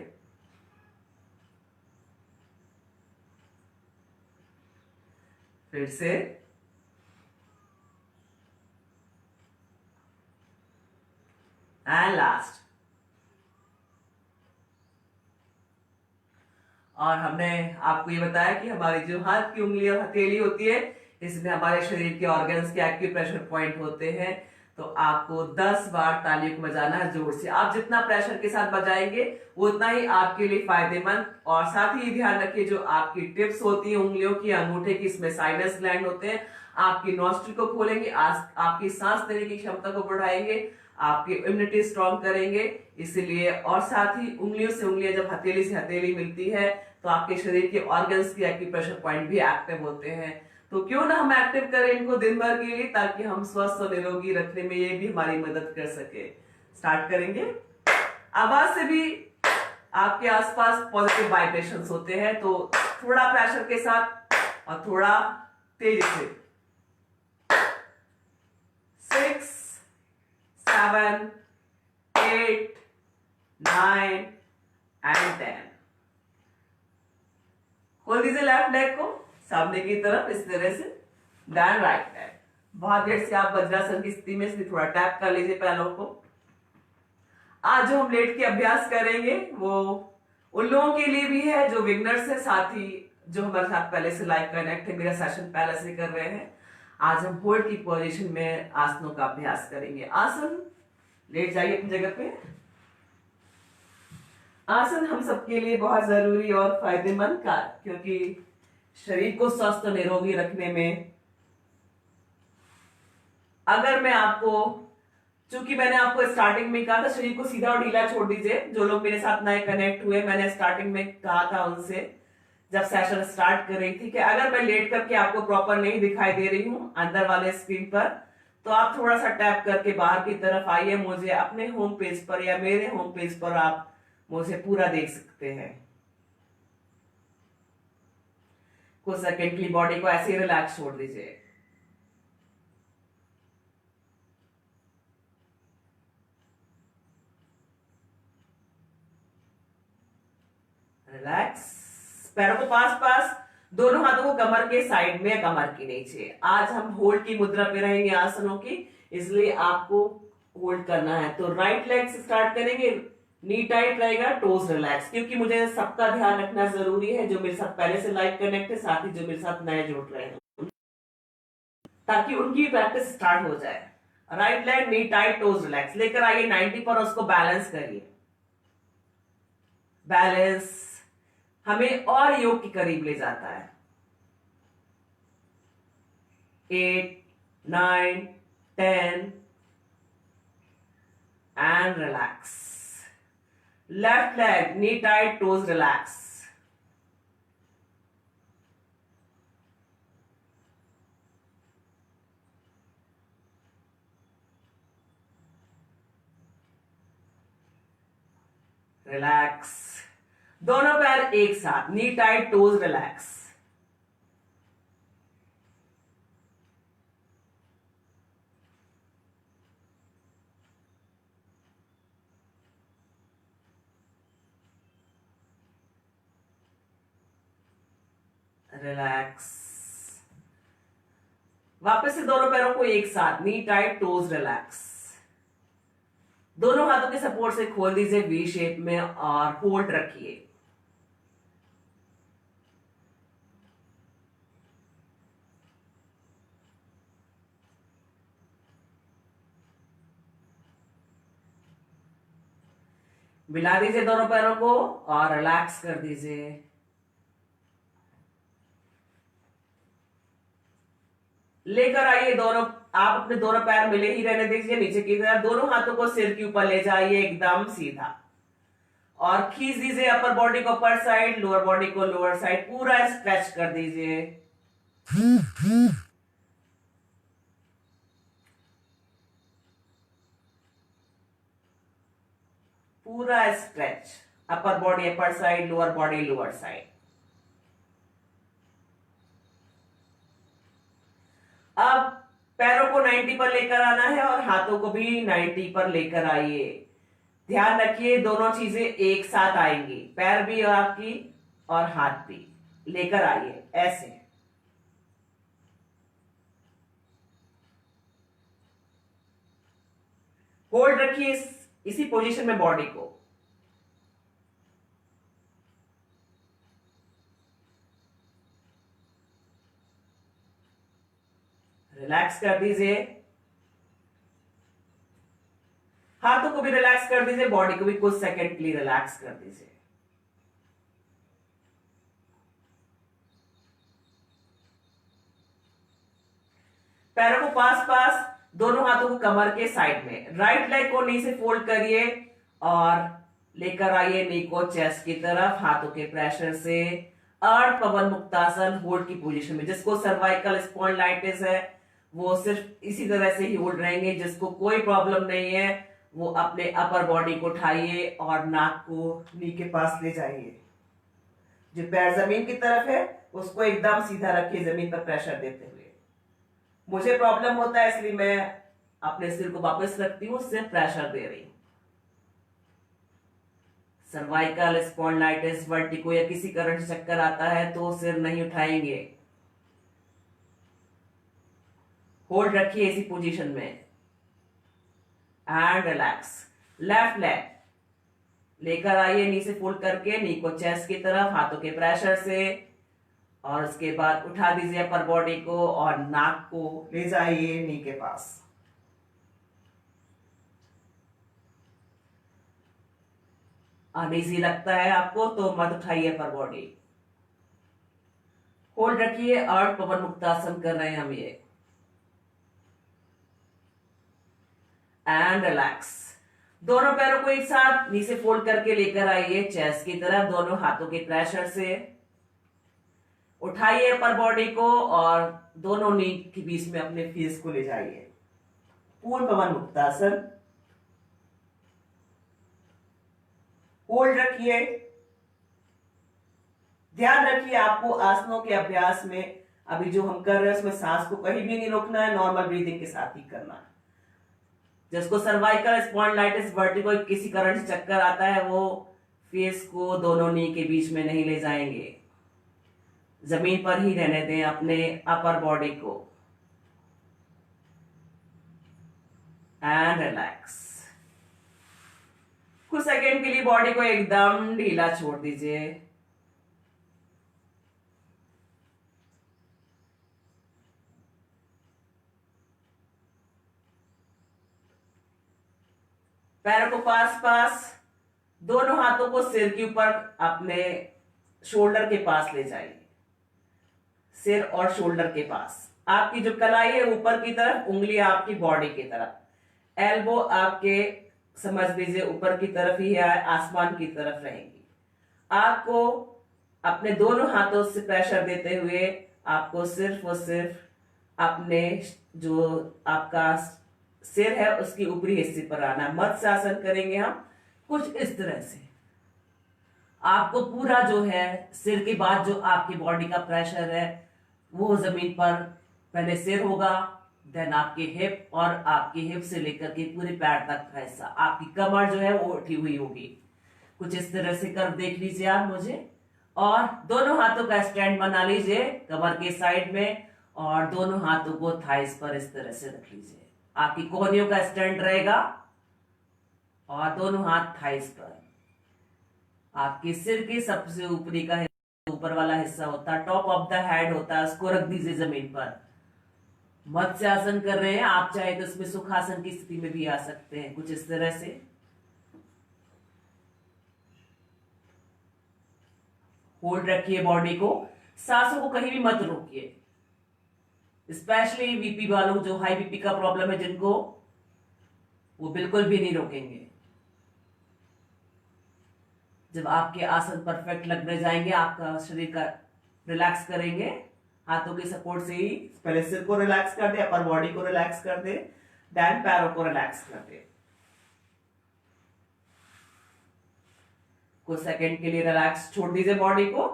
फिर से। And last. और हमने आपको ये बताया कि हमारी जो हाथ की उंगली और हथेली होती है, इसमें हमारे शरीर के ऑर्गन्स के एक्यूप्रेशर पॉइंट होते हैं। तो आपको 10 बार तालियों को बजाना है जोर से। आप जितना प्रेशर के साथ बजाएंगे उतना ही आपके लिए फायदेमंद। और साथ ही ध्यान रखिए, जो आपकी टिप्स होती है उंगलियों की, अंगूठे की, इसमें साइनस ग्लैंड होते हैं, आपकी नॉस्ट्रिल को खोलेंगे, आपकी सांस लेने की क्षमता को बढ़ाएंगे, आपकी इम्यूनिटी स्ट्रॉन्ग करेंगे। इसलिए और साथ ही उंगलियों से उंगलियां जब हथेली से हथेली मिलती है तो आपके शरीर के ऑर्गन्स के एक्यूप्रेशर पॉइंट भी एक्टिव होते हैं। तो क्यों ना हम एक्टिव करें इनको दिन भर के लिए, ताकि हम स्वस्थ और निरोगी रखने में ये भी हमारी मदद कर सके। स्टार्ट करेंगे। आवाज से भी आपके आसपास पॉजिटिव वाइब्रेशंस होते हैं, तो थोड़ा प्रेशर के साथ और थोड़ा तेजी से। 6 7 8 9 एंड 10। खोल दीजिए लेफ्ट लेग को सामने की तरफ इस तरह से, देन राइट लेग। बहुत देर से आप वज्रासन की स्थिति में, इसलिए थोड़ा टैप कर लीजिए पैरों को। आज जो हम लेट के अभ्यास करेंगे वो उन लोगों के लिए भी है जो बिगनर्स है, साथ ही जो हमारे साथ पहले से लाइव कनेक्ट है, मेरा सेशन पहले से कर रहे हैं। आज हम होल्ड की पोजीशन में आसनों का अभ्यास करेंगे। आसन, लेट जाइए अपनी जगह पे। आसन हम सबके लिए बहुत जरूरी और फायदेमंद का, क्योंकि शरीर को स्वस्थ और निरोगी रखने में अगर मैं आपको, चूंकि मैंने आपको स्टार्टिंग में कहा था शरीर को सीधा और ढीला छोड़ दीजिए, जो लोग मेरे साथ नए कनेक्ट हुए, मैंने स्टार्टिंग में कहा था उनसे जब सेशन स्टार्ट कर रही थी कि अगर मैं लेट करके आपको प्रॉपर नहीं दिखाई दे रही हूं अंदर वाले स्क्रीन पर, तो आप थोड़ा सा टैप करके बाहर की तरफ आइए, मुझे अपने होम पेज पर या मेरे होम पेज पर आप मुझे पूरा देख सकते हैं। कुछ सेकंड के लिए बॉडी को ऐसे ही रिलैक्स छोड़ दीजिए। रिलैक्स। पैरों को पास पास, दोनों हाथों को कमर के साइड में, कमर के नीचे। आज हम होल्ड की मुद्रा पे रहेंगे आसनों की, इसलिए आपको होल्ड करना है। तो राइट लेग से स्टार्ट करेंगे, नी टाइट रहेगा, टोज रिलैक्स, क्योंकि मुझे सबका ध्यान रखना जरूरी है, जो मेरे साथ पहले से लाइव कनेक्ट है, साथ ही जो मेरे साथ नए जुड़ रहे हैं, ताकि उनकी प्रैक्टिस स्टार्ट हो जाए। Right leg knee tight, toes relax लेकर आइए 90 पर, उसको बैलेंस करिए। बैलेंस हमें और योग के करीब ले जाता है। 8, 9, 10 and relax. Left leg knee tight, toes relax. Relax. दोनों पैर एक साथ, नी टाइट, टोज रिलैक्स। रिलैक्स। वापस से दोनों पैरों को एक साथ, नी टाइट, टोज रिलैक्स। दोनों हाथों के सपोर्ट से खोल दीजिए वी शेप में और होल्ड रखिए। मिला दीजिए दोनों पैरों को और रिलैक्स कर दीजिए। लेकर आइए दोनों, आप अपने दोनों पैर मिले ही रहने दीजिए नीचे की तरफ, दोनों हाथों को सिर के ऊपर ले जाइए एकदम सीधा, और खींच दीजिए अपर बॉडी को अपर साइड, लोअर बॉडी को लोअर साइड, पूरा स्ट्रेच कर दीजिए। पूरा stretch, upper body upper side, lower body lower side. अब पैरों को 90 पर लेकर आना है और हाथों को भी 90 पर लेकर आइए। ध्यान रखिए दोनों चीजें एक साथ आएंगी, पैर भी और आपकी और हाथ भी। लेकर आइए ऐसे। होल्ड रखिए इसी पोजीशन में बॉडी को। रिलैक्स कर दीजिए, हाथों को भी रिलैक्स कर दीजिए, बॉडी को भी कुछ सेकंड के लिए रिलैक्स कर दीजिए। पैरों को पास पास, दोनों हाथों को कमर के साइड में, राइट लेग को नी से फोल्ड करिए और लेकर आइए नी को चेस्ट की तरफ, हाथों के प्रेशर से अर्ध पवन मुक्तासन होल्ड की पोजीशन में। जिसको सर्वाइकल स्पॉन्डिलाइटिस है वो सिर्फ इसी तरह से ही होल्ड रहेंगे, जिसको कोई प्रॉब्लम नहीं है वो अपने अपर बॉडी को उठाइए और नाक को नी के पास ले जाइए। जो पैर जमीन की तरफ है उसको एकदम सीधा रखिए जमीन पर प्रेशर देते हुए। मुझे प्रॉब्लम होता है इसलिए मैं अपने सिर को वापस रखती हूँ, सिर्फ प्रेशर दे रही हूं। सर्वाइकल स्पॉन्डिलाइटिस, वर्टिको या किसी कारण से चक्कर आता है तो सिर नहीं उठाएंगे। होल्ड रखिए इसी पोजीशन में एंड रिलैक्स। लेफ्ट लेग लेकर आइए नी से फोल्ड करके, नी को चेस्ट की तरफ हाथों के प्रेशर से, और उसके बाद उठा दीजिए अपर बॉडी को और नाक को ले जाइए नी के पास। अनईजी लगता है आपको तो मत उठाइए अपर बॉडी। होल्ड रखिए, अर्ध पवन मुक्तासन कर रहे हैं हम ये। And relax. दोनों पैरों को एक साथ नीचे फोल्ड करके लेकर आइए चेस्ट की तरफ, दोनों हाथों के प्रेशर से उठाइए अपर बॉडी को और दोनों नी के बीच में अपने फेस को ले जाइए। पूर्ण पवन मुक्तासन। होल्ड रखिए। ध्यान रखिए आपको आसनों के अभ्यास में अभी जो हम कर रहे हैं उसमें सांस को कहीं भी नहीं रोकना है, नॉर्मल ब्रीदिंग के साथ ही करना है। जिसको सर्वाइकल स्पॉन्डिलाइटिस वर्टिगो किसी कारण से चक्कर आता है वो फेस को दोनों नी के बीच में नहीं ले जाएंगे, जमीन पर ही रहने दें अपने अपर बॉडी को। And relax. कुछ सेकंड के लिए बॉडी को एकदम ढीला छोड़ दीजिए। पैरों को पास पास, दोनों हाथों को सिर के ऊपर अपने शोल्डर के पास ले जाइए, सिर और शोल्डर के पास। आपकी जो कलाई है ऊपर की तरफ, उंगली आपकी बॉडी की तरफ, एल्बो आपके समझ लीजिए ऊपर की तरफ ही है, आसमान की तरफ रहेंगी। आपको अपने दोनों हाथों से प्रेशर देते हुए आपको सिर्फ और सिर्फ अपने जो आपका सिर है उसकी ऊपरी हिस्से पर आना है। मत्स्य आसन करेंगे हम कुछ इस तरह से। आपको पूरा जो है सिर के बाद जो आपकी बॉडी का प्रेशर है वो जमीन पर, पहले सिर होगा, देन आपके हिप और आपकी हिप से लेकर के पूरे पैर तक का हिस्सा, आपकी कमर जो है वो उठी हुई होगी। कुछ इस तरह से कर देख लीजिए आप मुझे, और दोनों हाथों का स्टैंड बना लीजिए कमर के साइड में और दोनों हाथों को थाइस पर इस तरह से रख लीजिए। आपकी कोहनियों का स्टैंड रहेगा और दोनों हाथ थाइस पर। आपके सिर के सबसे ऊपरी का ऊपर वाला हिस्सा होता है, टॉप ऑफ द हेड होता है, उसको रख दीजिए जमीन पर। मत्स्य आसन कर रहे हैं आप, चाहे तो इसमें सुखासन की स्थिति में भी आ सकते हैं, कुछ इस तरह से। होल्ड रखिए बॉडी को, सांसों को कहीं भी मत रोकिए, स्पेशली बीपी वालों, जो हाई बीपी का प्रॉब्लम है जिनको, वो बिल्कुल भी नहीं रोकेंगे। जब आपके आसन परफेक्ट लगने जाएंगे, आपका शरीर का रिलैक्स करेंगे, हाथों के सपोर्ट से ही पहले सिर को रिलैक्स कर दे, अपर बॉडी को रिलैक्स कर दे, देन पैरों को रिलैक्स कर दे। कुछ सेकंड के लिए रिलैक्स छोड़ दीजिए बॉडी को।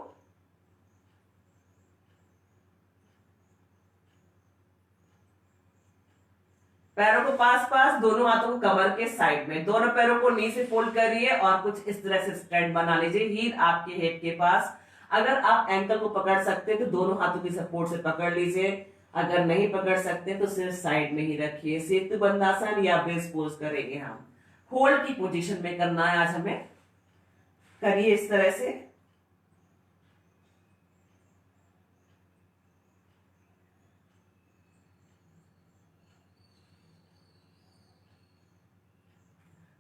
पैरों को पास पास, दोनों हाथों को कमर के साइड में, दोनों पैरों को नी से फोल्ड करिए और कुछ इस तरह से स्टैंड बना लीजिए, हील आपके हेड के पास। अगर आप एंकल को पकड़ सकते हैं तो दोनों हाथों की सपोर्ट से पकड़ लीजिए, अगर नहीं पकड़ सकते तो सिर्फ साइड में ही रखिए। सेतु बंधासन या बेस पोज करेंगे हम, होल्ड की पोजीशन में करना है आज हमें। करिए इस तरह से।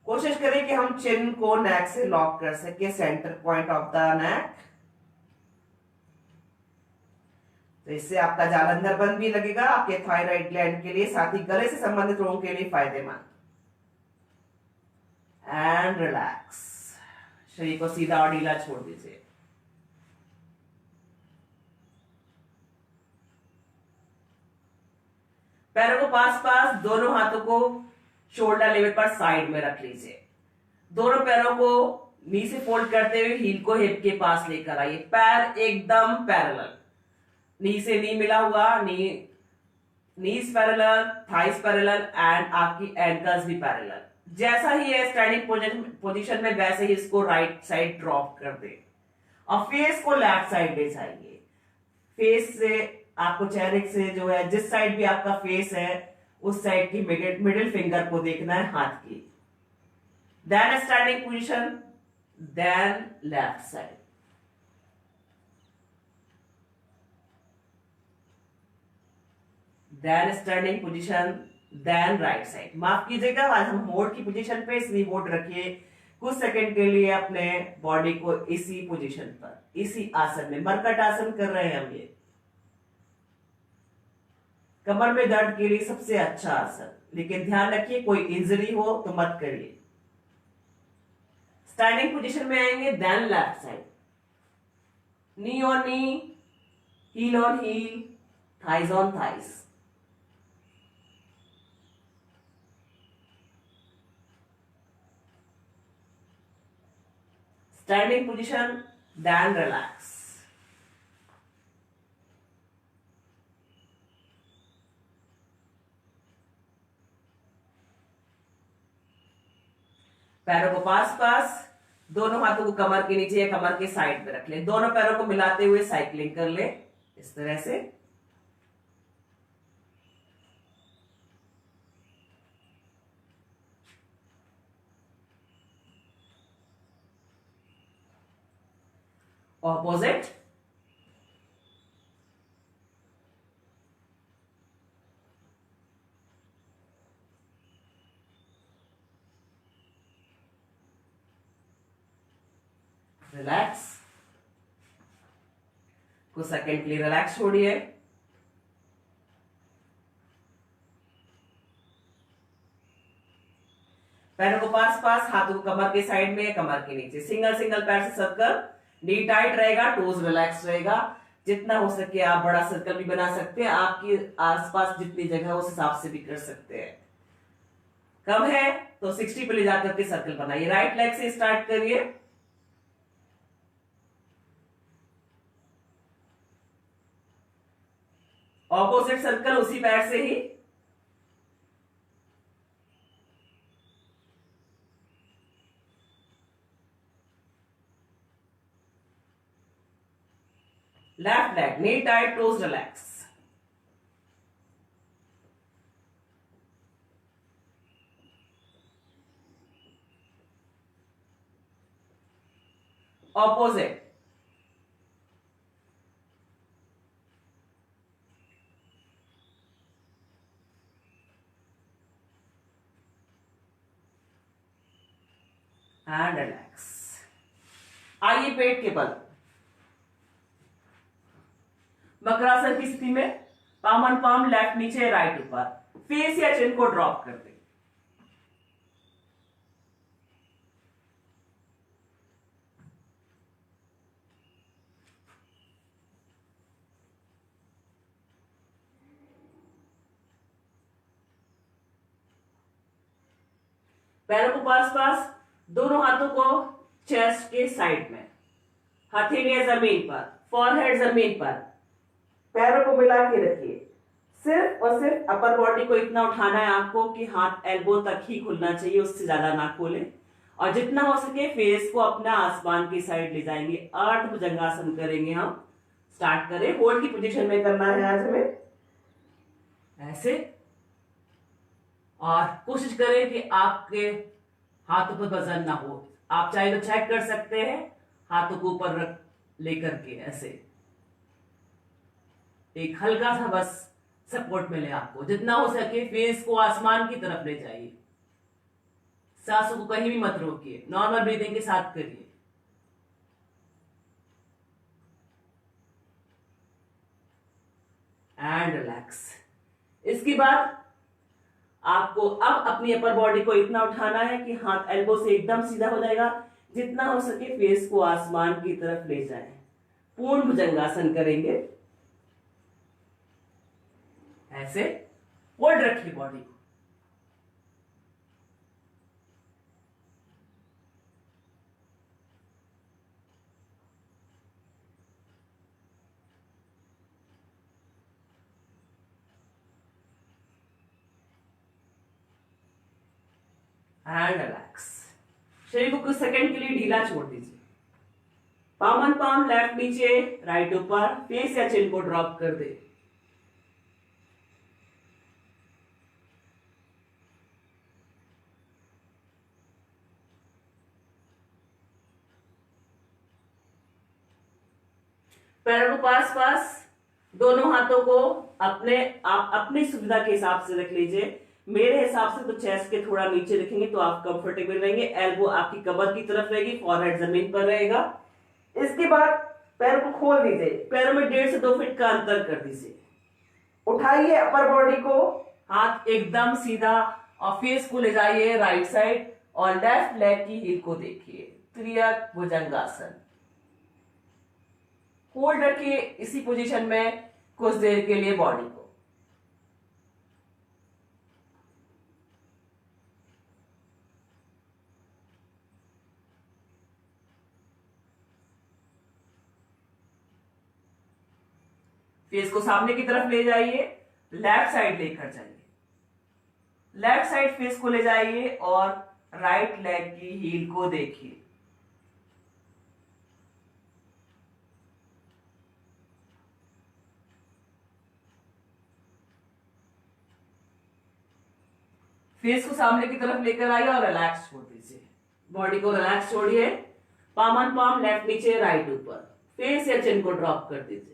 कोशिश करें कि हम चिन को नेक से लॉक कर सके, centre point of the neck. तो इससे आपका जालंधर बंद भी लगेगा, आपके थायराइड ग्लैंड के लिए, साथ ही गले से संबंधित रोगों के लिए फायदेमंद। And relax. शरीर को सीधा और ढीला छोड़ दीजिए। पैरों को पास पास, दोनों हाथों को शोल्डर लेवल पर साइड में रख लीजिए। दोनों पैरों को नी से फोल्ड करते हुए हील को हिप के पास लेकर आइए। पैर एकदम पैरेलल, नी से नी मिला हुआ, नीज पैरेलल, थाइस पैरेलल एंड आपकी एंकल्स भी पैरेलल। जैसा ही है स्टैंडिंग पोजीशन में वैसे ही इसको राइट साइड ड्रॉप कर दे और फेस को लेफ्ट साइड ले जाइए। फेस से आपको चेहरे से जो है जिस साइड भी आपका फेस है उस साइड की मिडिल फिंगर को देखना है हाथ की। Then standing position, then left side. Then standing position, then right side. माफ कीजिएगा आज हम होल्ड की पोजीशन पे, इसलिए होल्ड रखिए कुछ सेकंड के लिए अपने बॉडी को इसी पोजीशन पर, इसी आसन में। मरकट आसन कर रहे हैं हम। ये कमर में दर्द के लिए सबसे अच्छा आसन, लेकिन ध्यान रखिए कोई इंजरी हो तो मत करिए। स्टैंडिंग पोजीशन में आएंगे, then left side, knee on knee, heel on heel, thighs on thighs. Standing position, then relax. पैरों को पास पास, दोनों हाथों को कमर के नीचे या कमर के साइड में रख ले, दोनों पैरों को मिलाते हुए साइकिलिंग कर ले इस तरह से। ऑपोजिट, रिलैक्स, कुछ सेकंड के लिए रिलैक्स छोड़िए। पैरों को पास पास, हाथों को कमर के साइड में, कमर के नीचे, सिंगल सिंगल पैर से सर्कल, नी टाइट रहेगा, टोज रिलैक्स रहेगा। जितना हो सके आप बड़ा सर्कल भी बना सकते हैं, आपके आसपास जितनी जगह है उस हिसाब से भी कर सकते हैं। कम है तो 60 पे ले जाकर के सर्कल बनाइए। राइट लेग से स्टार्ट करिए, ऑपोजिट सर्कल उसी पैर से ही, left leg, knee tight, toes relax. Opposite, and relax. आइए पेट के बल, मकरासन की स्थिति में पाम ऑन पाम, लेफ्ट नीचे राइट ऊपर, फेस या चिन को ड्रॉप कर दे। पैरों को पास पास, दोनों हाथों को चेस्ट के साइड में, हथेलियां जमीन पर, फॉरहेड जमीन पर, पैरों को मिला के रखिए। सिर्फ और सिर्फ अपर बॉडी को इतना उठाना है आपको कि हाथ एल्बो तक ही खुलना चाहिए, उससे ज्यादा ना खोलें। और जितना हो सके फेस को अपना आसमान की साइड ले जाएंगे। अर्ध भुजंगासन करेंगे हम। स्टार्ट करें, होल्ड की पोजीशन में करना है आज हमें, ऐसे। और कोशिश करें कि आपके हाथों पर वजन ना हो। आप चाहे तो चेक कर सकते हैं, हाथों को ऊपर रख लेकर के ऐसे एक हल्का सा बस सपोर्ट मिले आपको। जितना हो सके फेस को आसमान की तरफ ले जाइए। सांसों को कहीं भी मत रोकिए, नॉर्मल ब्रीदिंग के साथ करिए। And relax. इसके बाद आपको अब अपनी अपर बॉडी को इतना उठाना है कि हाथ एल्बो से एकदम सीधा हो जाएगा। जितना हो सके फेस को आसमान की तरफ ले जाए। पूर्ण भुजंगासन करेंगे ऐसे। होल्ड रखिए बॉडी को। And relax. शरीर को कुछ सेकंड के लिए ढीला छोड़ दीजिए। पाम ऑन पाम, लेफ्ट नीचे राइट ऊपर, फेस या चिन को ड्रॉप कर दे। पैरों को पास पास, दोनों हाथों को आप अपनी सुविधा के हिसाब से रख लीजिए। मेरे हिसाब से तो चेस्ट के थोड़ा नीचे रखेंगे तो आप कंफर्टेबल रहेंगे। एल्बो आपकी कमर की तरफ रहेगी, फॉरहेड जमीन पर रहेगा। इसके बाद पैर को खोल दीजिए। पैरों में 1.5 से 2 फीट का अंतर कर दीजिए। उठाइए अपर बॉडी को, हाथ एकदम सीधा और फेस को ले जाइए राइट साइड और लेफ्ट लेग की हील को देखिए। त्रियक भुजंगासन। होल्ड रखिए इसी पोजीशन में कुछ देर के लिए बॉडी को। फेस को सामने की तरफ ले जाइए, लेफ्ट साइड लेकर जाइए। लेफ्ट साइड फेस को ले जाइए और राइट लेग की हील को देखिए। फेस को सामने की तरफ लेकर आइए और रिलैक्स छोड़ दीजिए। बॉडी को रिलैक्स छोड़िए। पाम ऑन पाम, लेफ्ट नीचे राइट ऊपर। फेस या चिन को ड्रॉप कर दीजिए।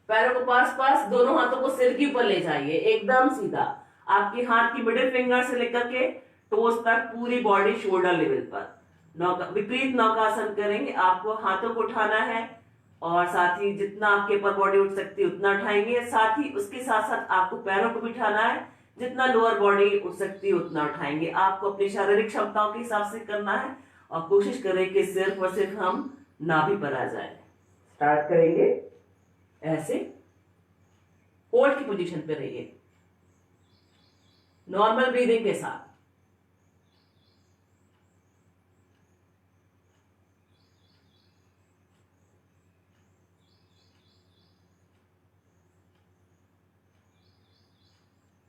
पैरों को पास पास, दोनों हाथों को सिर के ऊपर ले जाइए एकदम सीधा। आपकी हाथ की मिडिल फिंगर से लेकर के टोस तक पूरी बॉडी शोल्डर लेवल पर। विपरीत नौकासन करेंगे। आपको हाथों को उठाना है और साथ ही जितना आपके ऊपर बॉडी उठ सकती है उतना उठाएंगे। साथ ही उसके साथ साथ आपको पैरों को भी उठाना है। जितना लोअर बॉडी उठ सकती है उतना उठाएंगे। आपको अपनी शारीरिक क्षमताओं के हिसाब से करना है और कोशिश करें कि सिर्फ और सिर्फ हम नाभि पर आ जाए। स्टार्ट करेंगे ऐसे। होल्ड की पोजीशन पे रहिए नॉर्मल ब्रीदिंग के साथ।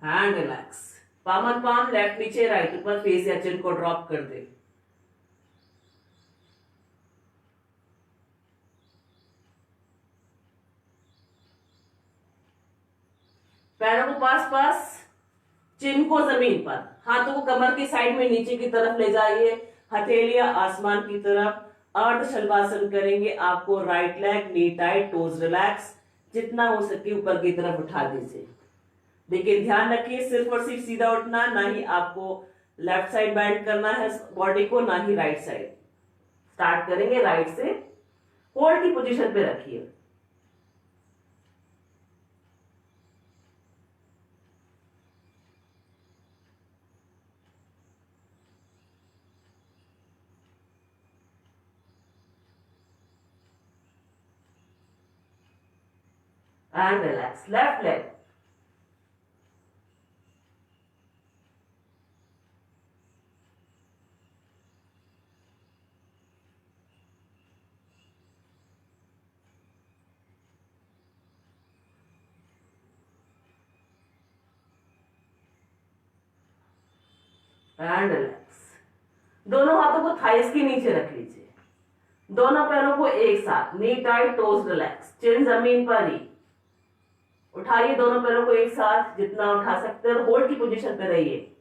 Hand relax. Palm on palm, left नीचे राइट ऊपर। फेस या चिन को ड्रॉप कर दे। पैरों को पास पास, चिन को जमीन पर। हाथों को कमर की साइड में नीचे की तरफ ले जाइए। हथेलियां आसमान की तरफ। अर्ध शलभासन करेंगे। आपको right leg knee tight, toes relax. जितना हो सके ऊपर की तरफ उठा दीजिए। लेकिन ध्यान रखिए सिर्फ और सिर्फ सीधा उठना, ना ही आपको लेफ्ट साइड बैंड करना है बॉडी को, ना ही राइट साइड। स्टार्ट करेंगे राइट से। होल्ड की पोजीशन पे रखिए। And relax. Left leg. And relax. दोनों हाथों को थाइस के नीचे रख लीजिए। दोनों पैरों को एक साथ, नी टाइट, टोज रिलैक्स। चिन जमीन पर ही। उठाइए दोनों पैरों को एक साथ जितना उठा सकते हैं। होल्ड की पोजीशन पे रहिए।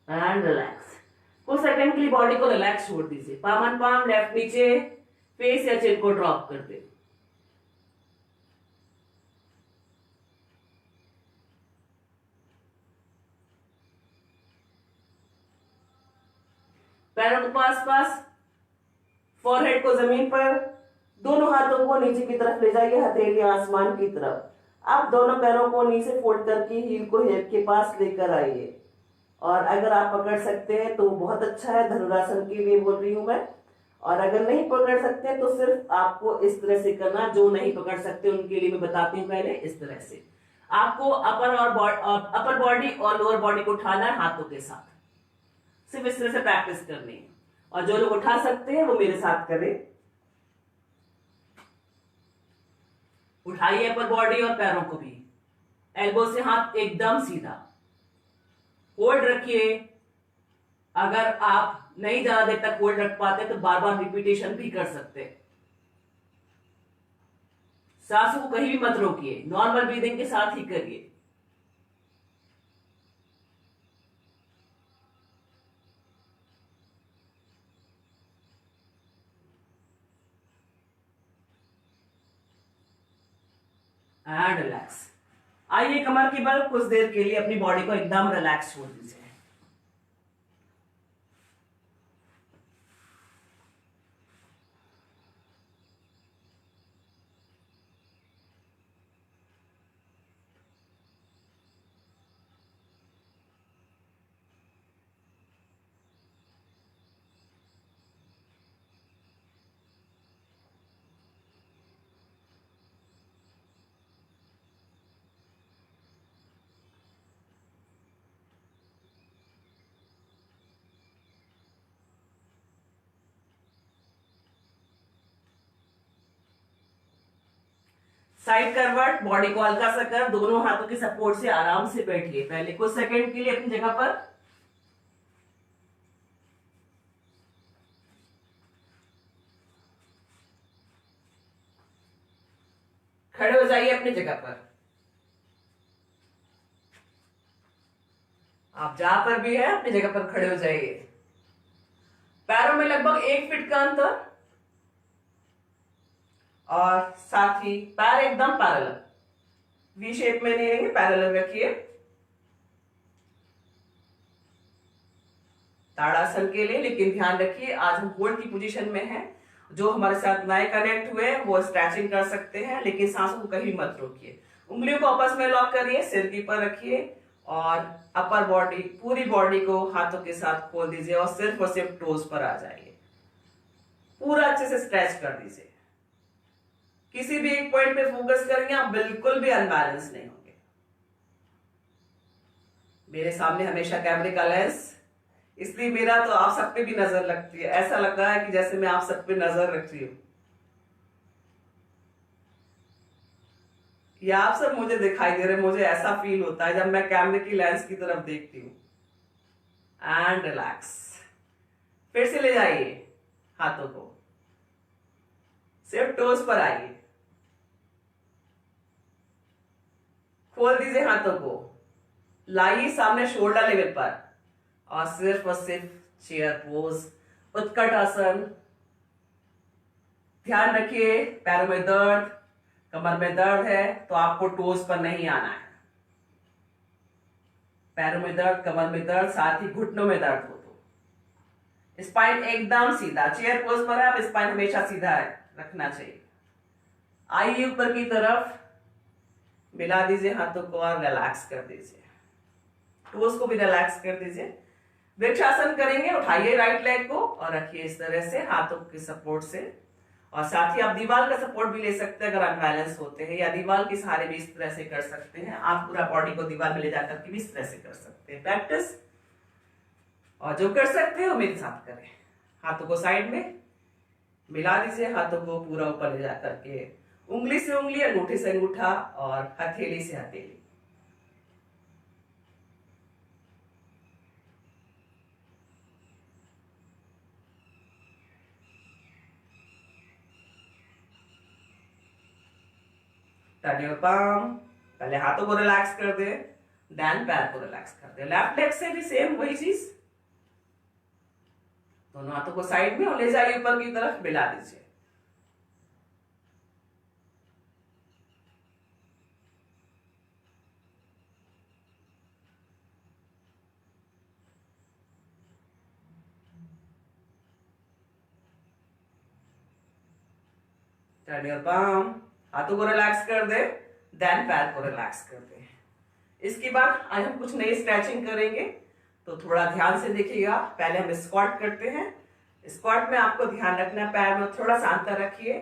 And relax. कुछ सेकंड के लिए बॉडी को रिलैक्स छोड़ दीजिए। पाम ऑन पाम, लेफ्ट नीचे। फेस या चिन को ड्रॉप कर दे। पैरों को पास पास, फॉरहेड को जमीन पर। दोनों हाथों को नीचे की तरफ ले जाइए, हथेलियां आसमान की तरफ। आप दोनों पैरों को नीचे फोल्ड करके हील को हिप के पास लेकर आइए। और अगर आप पकड़ सकते हैं तो बहुत अच्छा है, धनुरासन के लिए बोल रही हूं मैं। और अगर नहीं पकड़ सकते तो सिर्फ आपको इस तरह से करना। जो नहीं पकड़ सकते उनके लिए मैं बताती हूँ पहले। इस तरह से आपको अपर बॉडी और लोअर बॉडी को उठाना है हाथों के साथ। सिर्फ इस तरह से प्रैक्टिस करनी है। और जो लोग उठा सकते हैं वो मेरे साथ करें। उठाइए अपर बॉडी और पैरों को भी। एल्बो से हाथ एकदम सीधा। होल्ड रखिए। अगर आप नहीं ज्यादा देर तक होल्ड रख पाते तो बार बार रिपीटेशन भी कर सकते हैं। सांसों को कहीं भी मत रोकिए, नॉर्मल ब्रीदिंग के साथ ही करिए। And relax. आइए कमर के बल कुछ देर के लिए अपनी बॉडी को एकदम रिलैक्स छोड़ दीजिए। साइड करवट, बॉडी को हल्का सा कर, दोनों हाथों के सपोर्ट से आराम से बैठिए। पहले कुछ सेकंड के लिए अपनी जगह पर। खड़े हो जाइए अपनी जगह पर। आप जहां पर भी हैं अपनी जगह पर खड़े हो जाइए। पैरों में लगभग 1 फीट का अंतर और साथ ही पैर एकदम पैरेलल, वी शेप में नहीं रहेंगे, पैरेलल रखिए। ताड़ासन के लिए लेकिन ध्यान रखिए आज हम होल्ड की पोजीशन में हैं। जो हमारे साथ नए कनेक्ट हुए वो स्ट्रेचिंग कर सकते हैं, लेकिन सांसों को कहीं मत रोकिए। उंगलियों को आपस में लॉक करिए, सिर के ऊपर रखिए और अपर बॉडी, पूरी बॉडी को हाथों के साथ खोल दीजिए और सिर्फ टोज पर आ जाइए। पूरा अच्छे से स्ट्रेच कर दीजिए। किसी भी एक पॉइंट पे फोकस करेंगे आप बिल्कुल भी अनबैलेंस नहीं होंगे। मेरे सामने हमेशा कैमरे का लेंस, इसलिए मेरा तो आप सब पे भी नजर लगती है। ऐसा लग रहा है कि जैसे मैं आप सब पे नजर रख रही हूं, या आप सब मुझे दिखाई दे रहे। मुझे ऐसा फील होता है जब मैं कैमरे की लेंस की तरफ देखती हूं। And relax. फिर से ले जाइए हाथों को, सिर्फ टोज पर आइए। खोल दीजिए हाथों को, लाइए सामने शोल्डर लेवल पर और सिर्फ चेयर पोज, उत्कट आसन। ध्यान रखिए पैरों में दर्द, कमर में दर्द है तो आपको टोज पर नहीं आना है। पैरों में दर्द, कमर में दर्द, साथ ही घुटनों में दर्द हो तो स्पाइन एकदम सीधा, चेयर पोज पर है आप स्पाइन हमेशा सीधा रखना चाहिए। आइए ऊपर की तरफ, मिला दीजिए हाथों को और रिलैक्स कर दीजिए। टोज को भी रिलैक्स कर दीजिए। वृक्षासन करेंगे, उठाइए राइट लेग को और रखिए इस तरह से हाथों के सपोर्ट से। और साथ ही आप दीवार का सपोर्ट भी ले सकते हैं अगर अनबैलेंस होते हैं, या दीवार के सहारे भी इस तरह से कर सकते हैं। आप पूरा बॉडी को दीवार में ले जाकर के भी इस तरह से कर सकते हैं प्रैक्टिस। और जो कर सकते हो मेरे साथ करें। हाथों को साइड में मिला दीजिए, हाथों को पूरा ऊपर ले जाकर के उंगली से उंगली, अंगूठे से अंगूठा और हथेली से हथेली। Turn your palm. पहले हाथों को रिलैक्स कर दे, देन पैर को रिलैक्स कर दे। लेफ्ट लेग से भी सेम वही चीज, दोनों हाथों को साइड में और ले जाइए ऊपर की तरफ, मिला दीजिए। Turn your palm. हाथों को रिलैक्स कर दे, देन पैर को रिलैक्स कर दे। इसके बाद आज हम कुछ नई स्ट्रेचिंग करेंगे, तो थोड़ा ध्यान से देखिएगा। पहले हम स्क्वाट करते हैं। स्क्वाट में आपको ध्यान रखना है पैर में थोड़ा सा अंतर रखिए,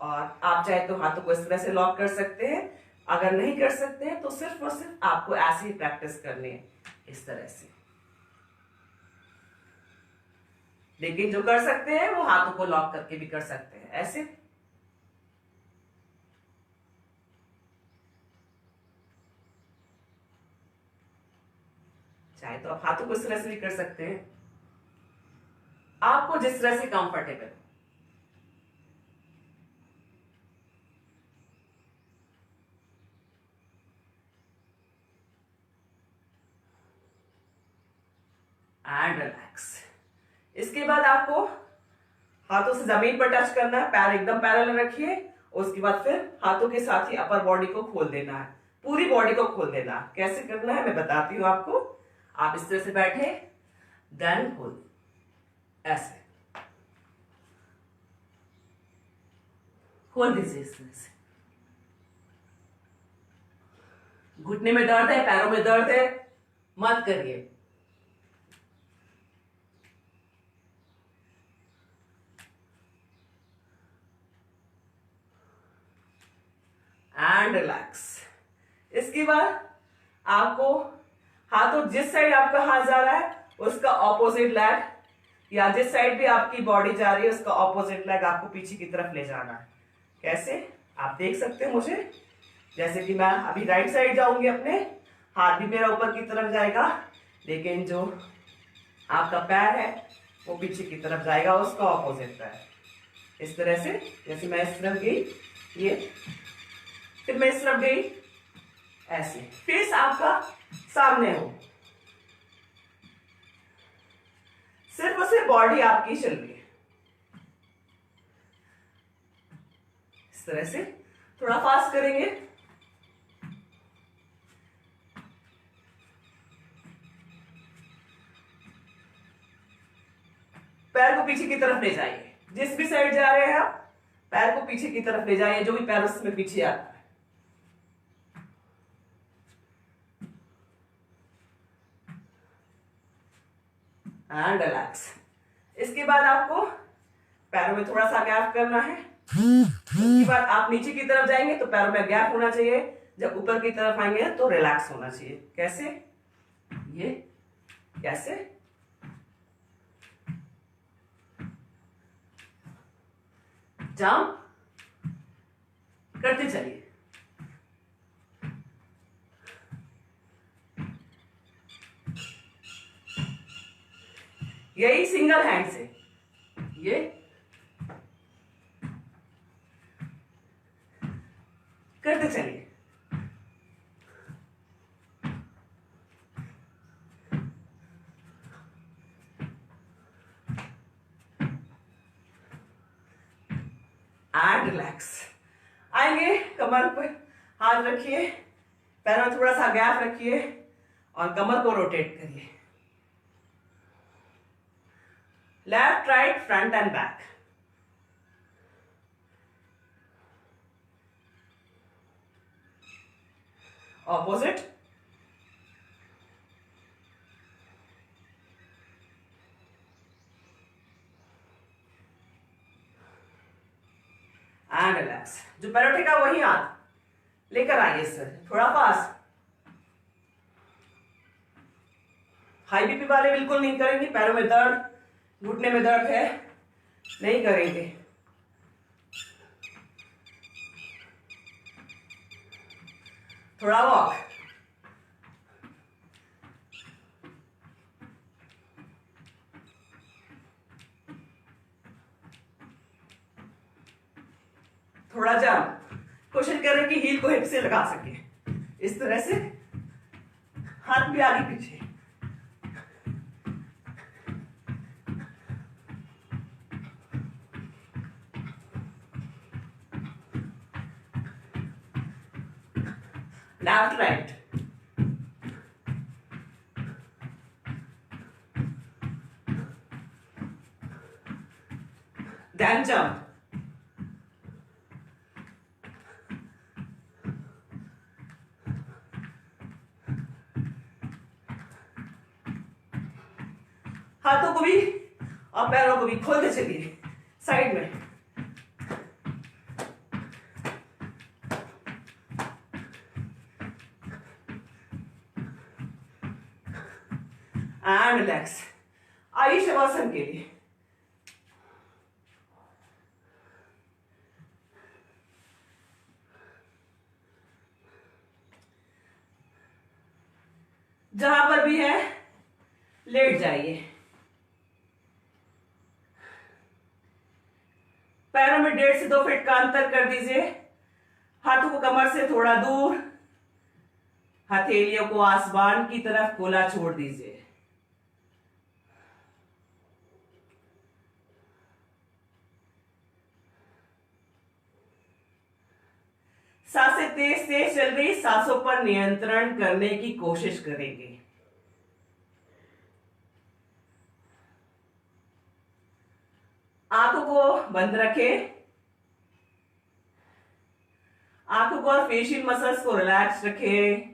और आप चाहे तो हाथों को इस तरह से लॉक कर सकते हैं। अगर नहीं कर सकते हैं तो सिर्फ और सिर्फ आपको ऐसे ही प्रैक्टिस करनी है, इस तरह से। लेकिन जो कर सकते हैं वो हाथों को लॉक करके भी कर सकते हैं, ऐसे। चाहे तो आप हाथों को इस तरह से भी कर सकते हैं, आपको जिस तरह से कंफर्टेबल। And relax. इसके बाद आपको हाथों से जमीन पर टच करना है, पैर एकदम पैरेलल रखिए उसके बाद फिर हाथों के साथ ही अपर बॉडी को खोल देना है, पूरी बॉडी को खोल देना है। कैसे करना है मैं बताती हूँ आपको। आप इस तरह से बैठे, देन खोल, ऐसे खोल दीजिए इस तरह से। घुटने में दर्द है, पैरों में दर्द है, मत करिए। And relax. इसके बाद आपको हाथों, जिस साइड आपका हाथ जा रहा है उसका ऑपोजिट लेग, या जिस साइड भी आपकी बॉडी जा रही है उसका ऑपोजिट लेग आपको पीछे की तरफ ले जाना है। कैसे आप देख सकते हैं मुझे, जैसे कि मैं अभी राइट साइड जाऊंगी, अपने हाथ भी मेरा ऊपर की तरफ जाएगा, लेकिन जो आपका पैर है वो पीछे की तरफ जाएगा, उसका ऑपोजिट पैर। इस तरह से, जैसे मैं इस तरफ गई, ये, फिर मैं इस तरफ गई, ऐसे फेस आपका सामने हो, सिर्फ और सिर्फ बॉडी आपकी चल रही है। इस तरह से थोड़ा फास्ट करेंगे। पैर को पीछे की तरफ ले जाइए, जिस भी साइड जा रहे हैं आप पैर को पीछे की तरफ ले जाइए, जो भी पैर उसमें पीछे आता है। And relax. इसके बाद आपको पैरों में थोड़ा सा गैप करना है। इसके बाद आप नीचे की तरफ जाएंगे तो पैरों में गैप होना चाहिए, जब ऊपर की तरफ आएंगे तो रिलैक्स होना चाहिए। कैसे, ये कैसे, जंप करते चलिए। यही सिंगल हैंड से, ये करते चलिए। And relax. आएंगे, कमर पर हाथ रखिए, पैरों में थोड़ा सा गैप रखिए और कमर को रोटेट करिए, left right front end back. Opposite, and relax. जो पैर उठेगा वही हाथ लेकर आइए सर, थोड़ा फास्ट। हाई बीपी वाले बिल्कुल नहीं करेंगे, पैरों में दर्द, घुटने में दर्द है, नहीं करेंगे। थोड़ा वॉक, थोड़ा जंप। कोशिश करें कि हील को हिप से लगा सके, इस तरह से हाथ भी आगे पीछे। Left right, then jump. हाथों को भी और पैरों को भी खोलते चलिए साइड में। And relax. आइए शवासन के लिए। जहां पर भी है लेट जाइए, पैरों में 1.5 से 2 फीट का अंतर कर दीजिए, हाथों को कमर से थोड़ा दूर, हथेलियों को आसमान की तरफ खुला छोड़ दीजिए। सांसें तेज तेज चल रही, सांसों पर नियंत्रण करने की कोशिश करेंगे। आंखों को बंद रखें। आंखों को और फेशियल मसल्स को रिलैक्स रखें।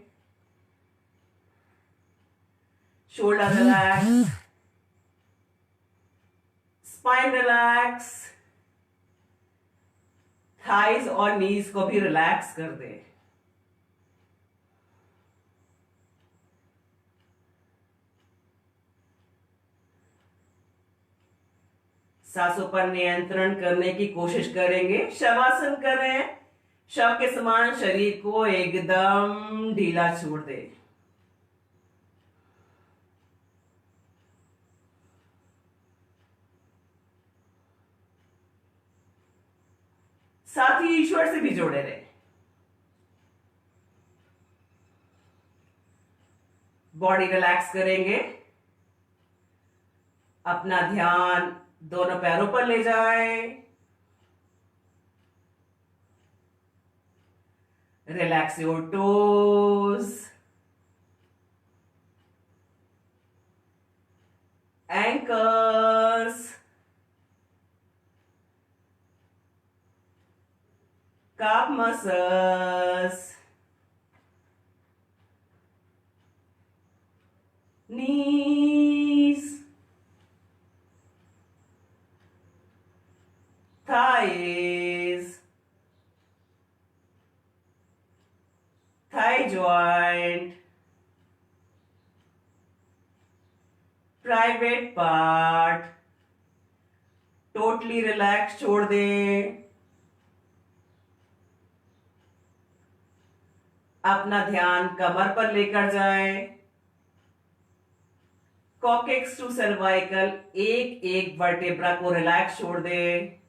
Shoulder relax, spine relax, thighs और नीज को भी रिलैक्स कर दें। सांसों पर नियंत्रण करने की कोशिश करेंगे। शवासन करें। शव के समान शरीर को एकदम ढीला छोड़ दें। साथ ही ईश्वर से भी जुड़े रहे। बॉडी रिलैक्स करेंगे। अपना ध्यान दोनों पैरों पर ले जाएं। Relax your toes, ankles, calf muscles, knees, thighs, thigh joint, private part, totally relaxed छोड़ दें। अपना ध्यान कमर पर लेकर जाएं। कॉकेक्स टू सर्वाइकल, एक एक वर्टेब्रा को रिलैक्स छोड़ दें।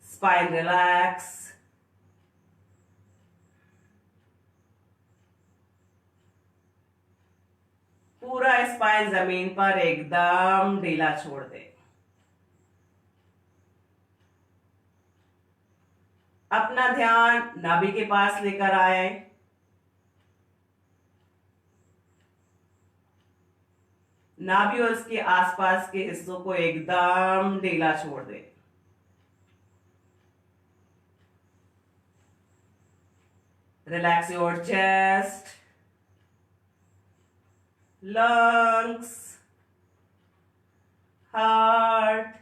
स्पाइन रिलैक्स, पूरा स्पाइन जमीन पर एकदम ढीला छोड़ दें। अपना ध्यान नाभि के पास लेकर आए। नाभि और उसके आसपास के हिस्सों को एकदम ढीला छोड़ दें। Relax your chest, lungs, heart,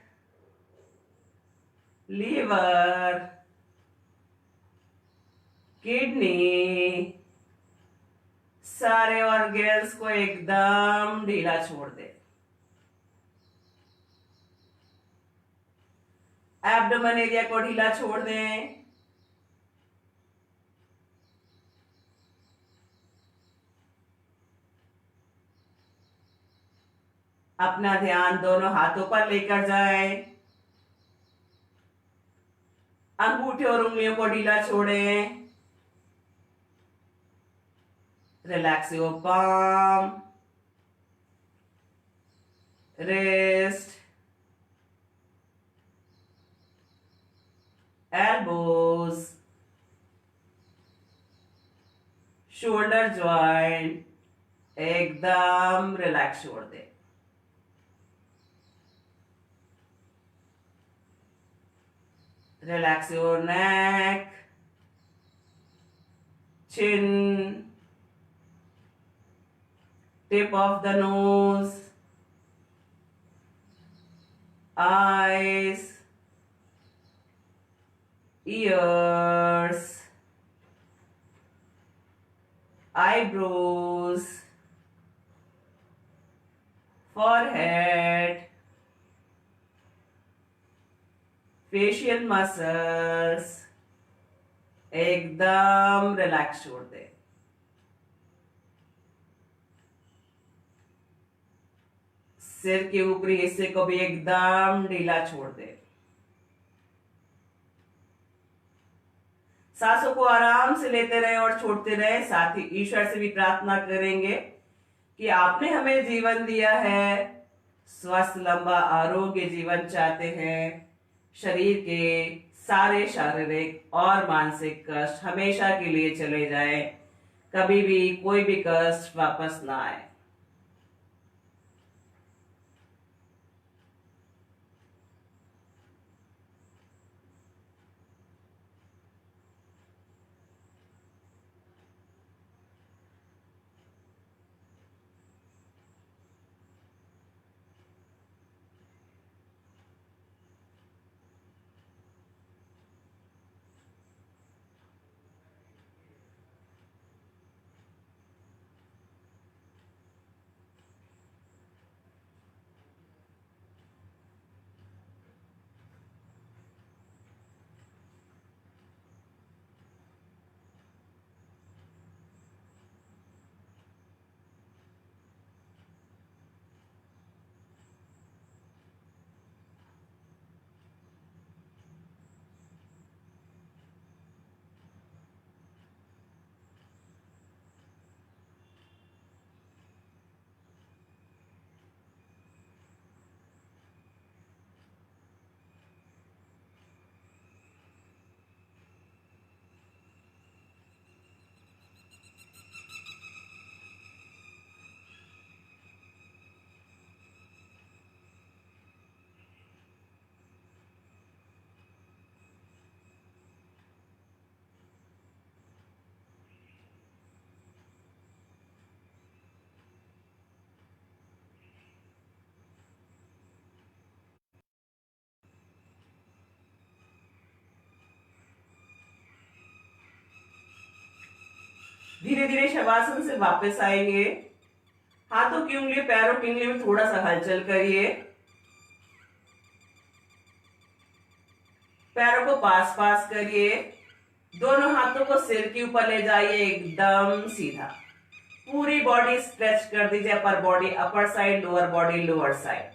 liver, kidney, सारे ऑर्गन्स को एकदम ढीला छोड़ दे। एब्डोमेन एरिया को ढीला छोड़ दें। अपना ध्यान दोनों हाथों पर लेकर जाएं। अंगूठे और उंगलियों को ढीला छोड़ें। Relax your palm, wrist, elbows, shoulder joint, एकदम रिलैक्स छोड़ दे। Relax your neck, chin, tip of the nose, eyes, ears, eyebrows, forehead, facial muscles, एकदम रिलैक्स छोड़ दे। सिर के ऊपरी हिस्से को भी एकदम ढीला छोड़ दे। सांसों को आराम से लेते रहे और छोड़ते रहे। साथ ही ईश्वर से भी प्रार्थना करेंगे कि आपने हमें जीवन दिया है, स्वस्थ लंबा आरोग्य जीवन चाहते हैं, शरीर के सारे शारीरिक और मानसिक कष्ट हमेशा के लिए चले जाए, कभी भी कोई भी कष्ट वापस ना आए। धीरे धीरे शवासन से वापस आएंगे। हाथों की उंगली पैरों की उंगली में थोड़ा सा हलचल करिए। पैरों को पास पास करिए। दोनों हाथों को सिर के ऊपर ले जाइए, एकदम सीधा। पूरी बॉडी स्ट्रेच कर दीजिए, upper body upper side, lower body lower side.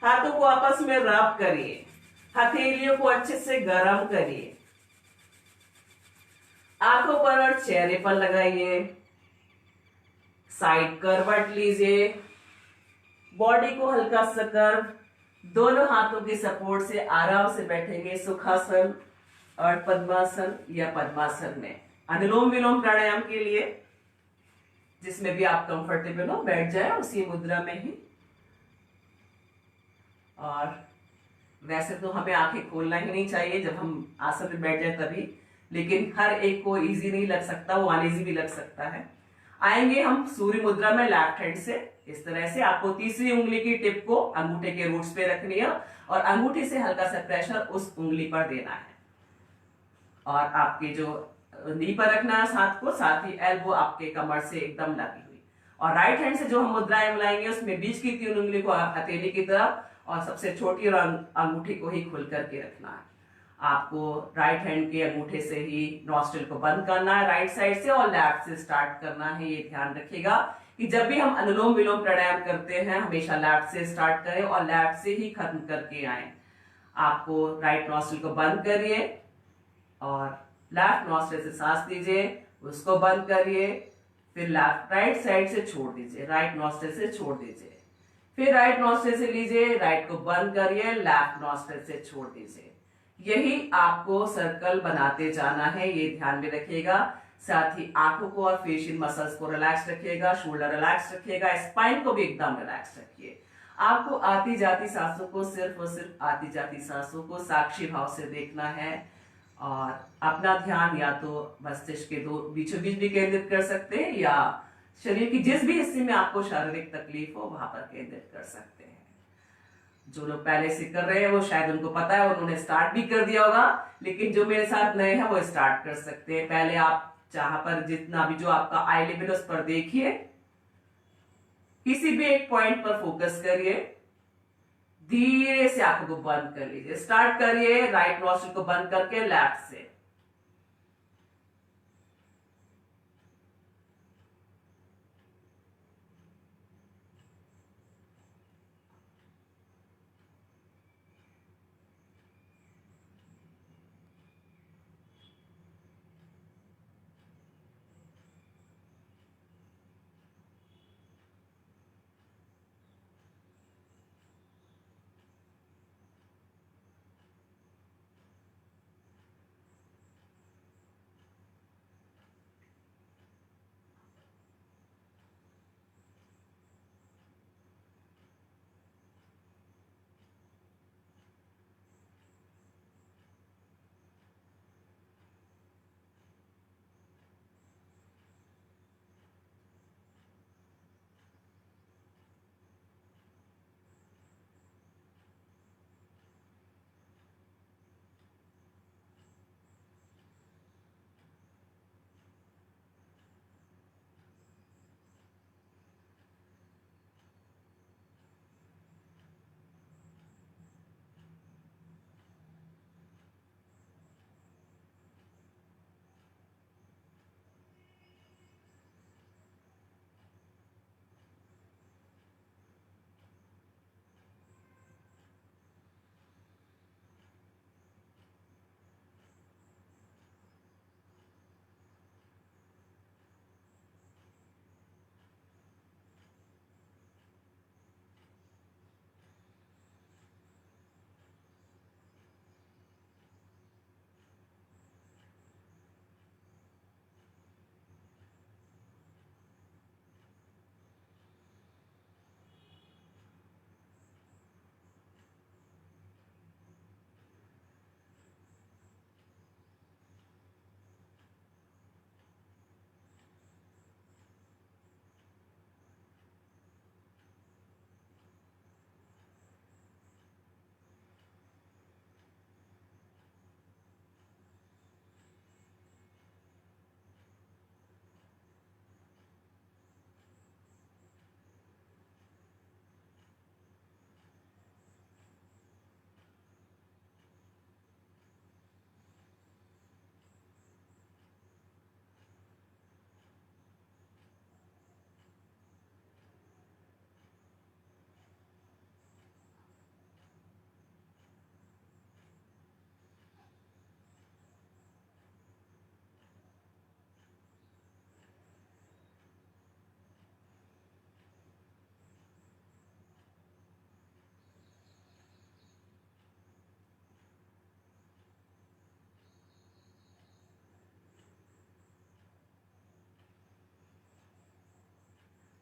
हाथों को आपस में रब करिए, हथेलियों को अच्छे से गर्म करिए। आंखों पर और चेहरे पर लगाइए। साइड करवट लीजिए, बॉडी को हल्का सा कर्व। दोनों हाथों की सपोर्ट से आराम से बैठेंगे सुखासन और पद्मासन या पद्मासन में। अनुलोम विलोम प्राणायाम के लिए जिसमें भी आप कंफर्टेबल हो बैठ जाए उसी मुद्रा में ही। और वैसे तो हमें आंखें खोलना ही नहीं चाहिए जब हम आसन में बैठ जाए तभी, लेकिन हर एक को इजी नहीं लग सकता, वो अनइजी भी लग सकता है। आएंगे हम सूर्य मुद्रा में लेफ्ट हैंड से। इस तरह से आपको तीसरी उंगली की टिप को अंगूठे के रूट्स पे रखनी है और अंगूठे से हल्का सा प्रेशर उस उंगली पर देना है। और आपके जो नी पर रखना है हाथ को, साथ ही एल्बो आपके कमर से एकदम लगी हुई। और राइट हैंड से जो हम मुद्राएं मिलाएंगे उसमें बीच की 3 उंगली को हथेली की तरफ और सबसे छोटी और अंगूठी को ही खुल करके रखना है। आपको राइट हैंड के अंगूठे से ही नॉस्ट्रिल को बंद करना है राइट साइड से और लेफ्ट से स्टार्ट करना है। ये ध्यान रखिएगा कि जब भी हम अनुलोम विलोम प्राणायाम करते हैं हमेशा लेफ्ट से स्टार्ट करें और लेफ्ट से ही खत्म करके आए। आपको राइट नॉस्ट्रिल को बंद करिए और लेफ्ट नॉस्ट्रिल से सांस लीजिए, उसको बंद करिए, फिर लेफ्ट राइट साइड से छोड़ दीजिए, राइट नॉस्ट्रिल से छोड़ दीजिए, फिर राइट नॉस्ट्रिल से लीजिए, राइट को बंद करिए, लेफ्ट नॉस्ट्रिल से छोड़ दीजिए। यही आपको सर्कल बनाते जाना है, ये ध्यान में रखिएगा। साथ ही आंखों को और फेशियल मसल्स को रिलैक्स रखिएगा, शोल्डर रिलैक्स रखिएगा, स्पाइन को भी एकदम रिलैक्स रखिए। आपको आती जाती सांसों को सिर्फ और सिर्फ आती जाती सांसों को साक्षी भाव से देखना है और अपना ध्यान या तो मस्तिष्क के दो बीचों बीच भी केंद्रित कर सकते हैं या शरीर की जिस भी हिस्से में आपको शारीरिक तकलीफ हो वहां पर केंद्रित कर सकते हैं। जो लोग पहले से कर रहे हैं वो शायद उनको पता है, उन्होंने स्टार्ट भी कर दिया होगा, लेकिन जो मेरे साथ नए हैं वो स्टार्ट कर सकते हैं। पहले आप जहां पर जितना भी जो आपका आई लेवल उस पर देखिए, किसी भी एक पॉइंट पर फोकस करिए, धीरे से आंखों को बंद कर लीजिए। स्टार्ट करिए राइट नॉस्ट्रिल को बंद करके लेफ्ट से।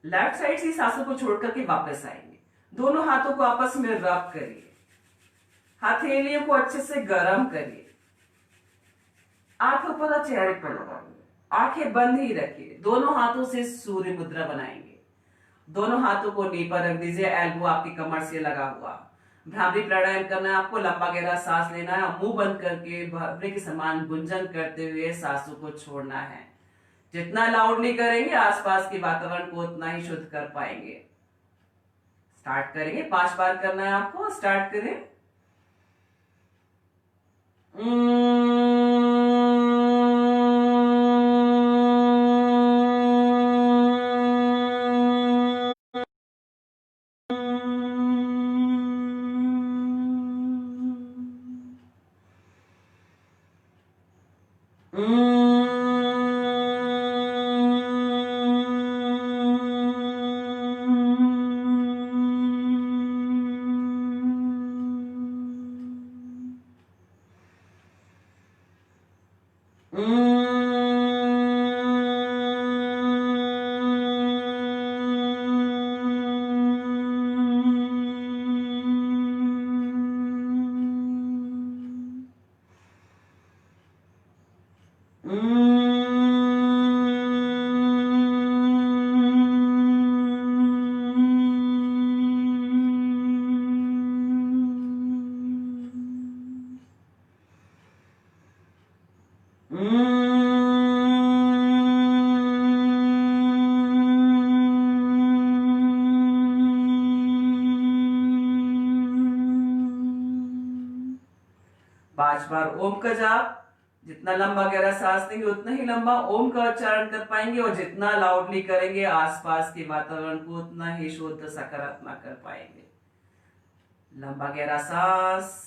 लेफ्ट साइड से सांसों को छोड़ करके वापस आएंगे। दोनों हाथों को आपस में रब करिए, हथेलियों को अच्छे से गर्म करिए, आंखों पर चेहरे पर लगाइए, आंखें बंद ही रखिए। दोनों हाथों से सूर्य मुद्रा बनाएंगे। दोनों हाथों को नी पर रख दीजिए, एल्बो आपकी कमर से लगा हुआ। भ्रामरी प्राणायाम करना है आपको, लंबा गहरा सांस लेना है, मुंह बंद करके भवरे के समान गुंजन करते हुए सांसों को छोड़ना है। जितना लाउडली करेंगे आसपास के वातावरण को उतना ही शुद्ध कर पाएंगे। स्टार्ट करेंगे, 5 बार करना है आपको। स्टार्ट करें। पांच बार ओम का जाप। जितना लंबा गहरा सांस लेंगे उतना ही लंबा ओम का उच्चारण कर पाएंगे, और जितना लाउडली करेंगे आसपास के वातावरण को उतना ही शुद्ध सकारात्मक कर पाएंगे। लंबा गहरा सांस।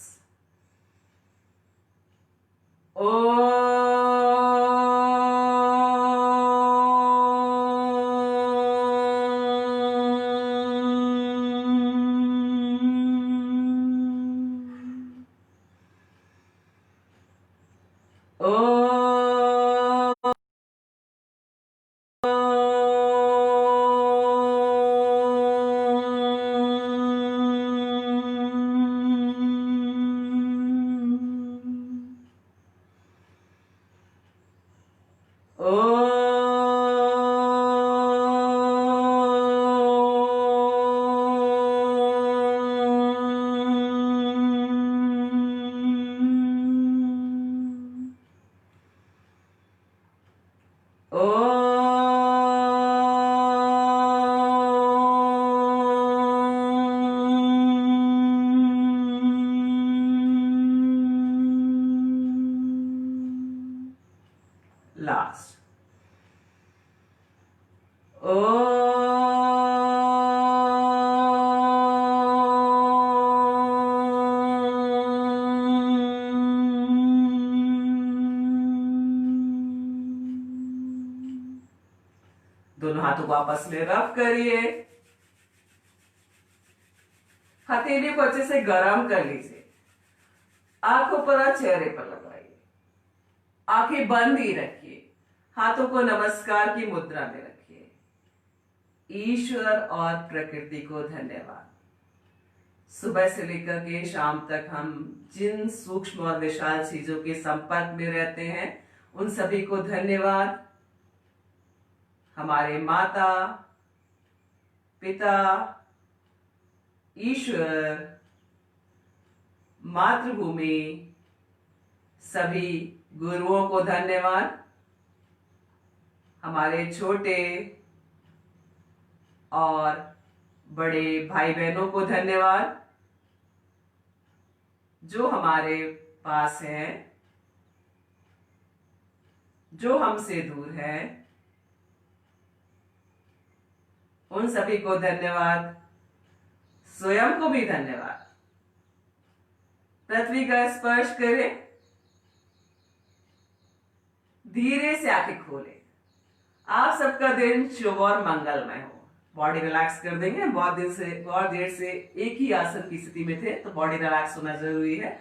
लास्ट। दोनों हाथों को आपस में रब करिए, हथेली को अच्छे से गर्म कर लीजिए, आंखों पर और चेहरे पर लगाइए, आंखें बंद ही रखिए, हाथों को नमस्कार की मुद्रा में रखिए। ईश्वर और प्रकृति को धन्यवाद। सुबह से लेकर के शाम तक हम जिन सूक्ष्म और विशाल चीजों के संपर्क में रहते हैं उन सभी को धन्यवाद। हमारे माता पिता, ईश्वर, मातृभूमि, सभी गुरुओं को धन्यवाद। हमारे छोटे और बड़े भाई बहनों को धन्यवाद जो हमारे पास हैं, जो हमसे दूर हैं, उन सभी को धन्यवाद। स्वयं को भी धन्यवाद। पृथ्वी का स्पर्श करें, धीरे से आंखें खोलें। आप सबका दिन शुभ और मंगलमय हो। बॉडी रिलैक्स कर देंगे। बहुत देर से एक ही आसन की स्थिति में थे, तो बॉडी रिलैक्स होना जरूरी है।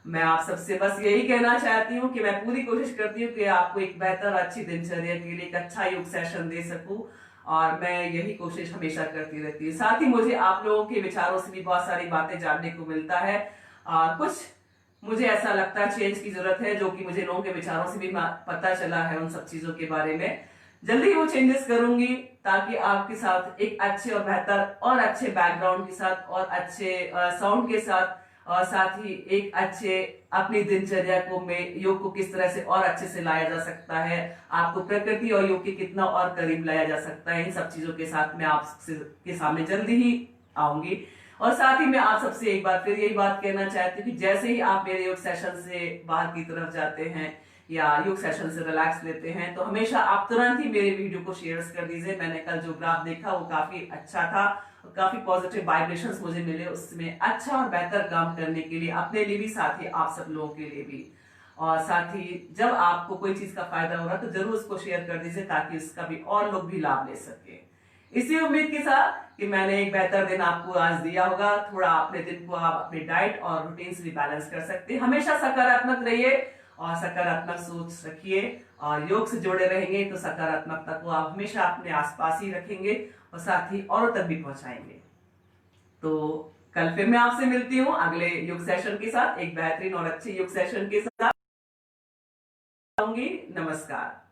मैं आप सबसे बस यही कहना चाहती हूँ कि मैं पूरी कोशिश करती हूँ कि आपको एक बेहतर अच्छी दिनचर्या के लिए एक अच्छा योग सेशन दे सकूं। और मैं यही कोशिश हमेशा करती रहती हूँ। साथ ही मुझे आप लोगों के विचारों से भी बहुत सारी बातें जानने को मिलता है। कुछ मुझे ऐसा लगता है चेंज की जरूरत है, जो कि मुझे लोगों के विचारों से भी पता चला है उन सब चीजों के बारे में। जल्दी वो चेंजेस करूंगी ताकि आपके साथ एक अच्छे और बेहतर और अच्छे बैकग्राउंड के साथ और अच्छे साउंड के साथ और साथ ही एक अच्छे अपनी दिनचर्या को में योग को किस तरह से और अच्छे से लाया जा सकता है, आपको प्रकृति और योग के कितना और करीब लाया जा सकता है, इन सब चीजों के साथ मैं आपके सामने जल्दी ही आऊंगी। और साथ ही मैं आप सबसे एक बार फिर यही बात कहना चाहती हूँ कि जैसे ही आप मेरे योग सेशन से बाहर की तरफ जाते हैं या योग सेशन से रिलैक्स लेते हैं, तो हमेशा आप तुरंत ही मेरे वीडियो को शेयर कर दीजिए। मैंने कल जो ग्राफ देखा वो काफी अच्छा था, काफी पॉजिटिव वाइब्रेशंस मुझे मिले, उसमें अच्छा और बेहतर काम करने के लिए अपने लिए भी, साथ ही आप सब लोगों के लिए भी। और साथ ही जब आपको कोई चीज का फायदा हो रहा है तो जरूर उसको शेयर कर दीजिए ताकि उसका भी और लोग भी लाभ ले सके। इसी उम्मीद के साथ कि मैंने एक बेहतर दिन आपको आज दिया होगा, थोड़ा अपने दिन को आप अपने डाइट और रूटीन से भी बैलेंस कर सकते हैं। हमेशा सकारात्मक रहिए और सकारात्मक सोच रखिए और योग से जुड़े रहेंगे तो सकारात्मकता को आप हमेशा अपने आसपास ही रखेंगे और साथ ही औरों तक भी पहुंचाएंगे। तो कल फिर मैं आपसे मिलती हूँ अगले योग सेशन के साथ, एक बेहतरीन और अच्छे योग सेशन के साथ। नमस्कार।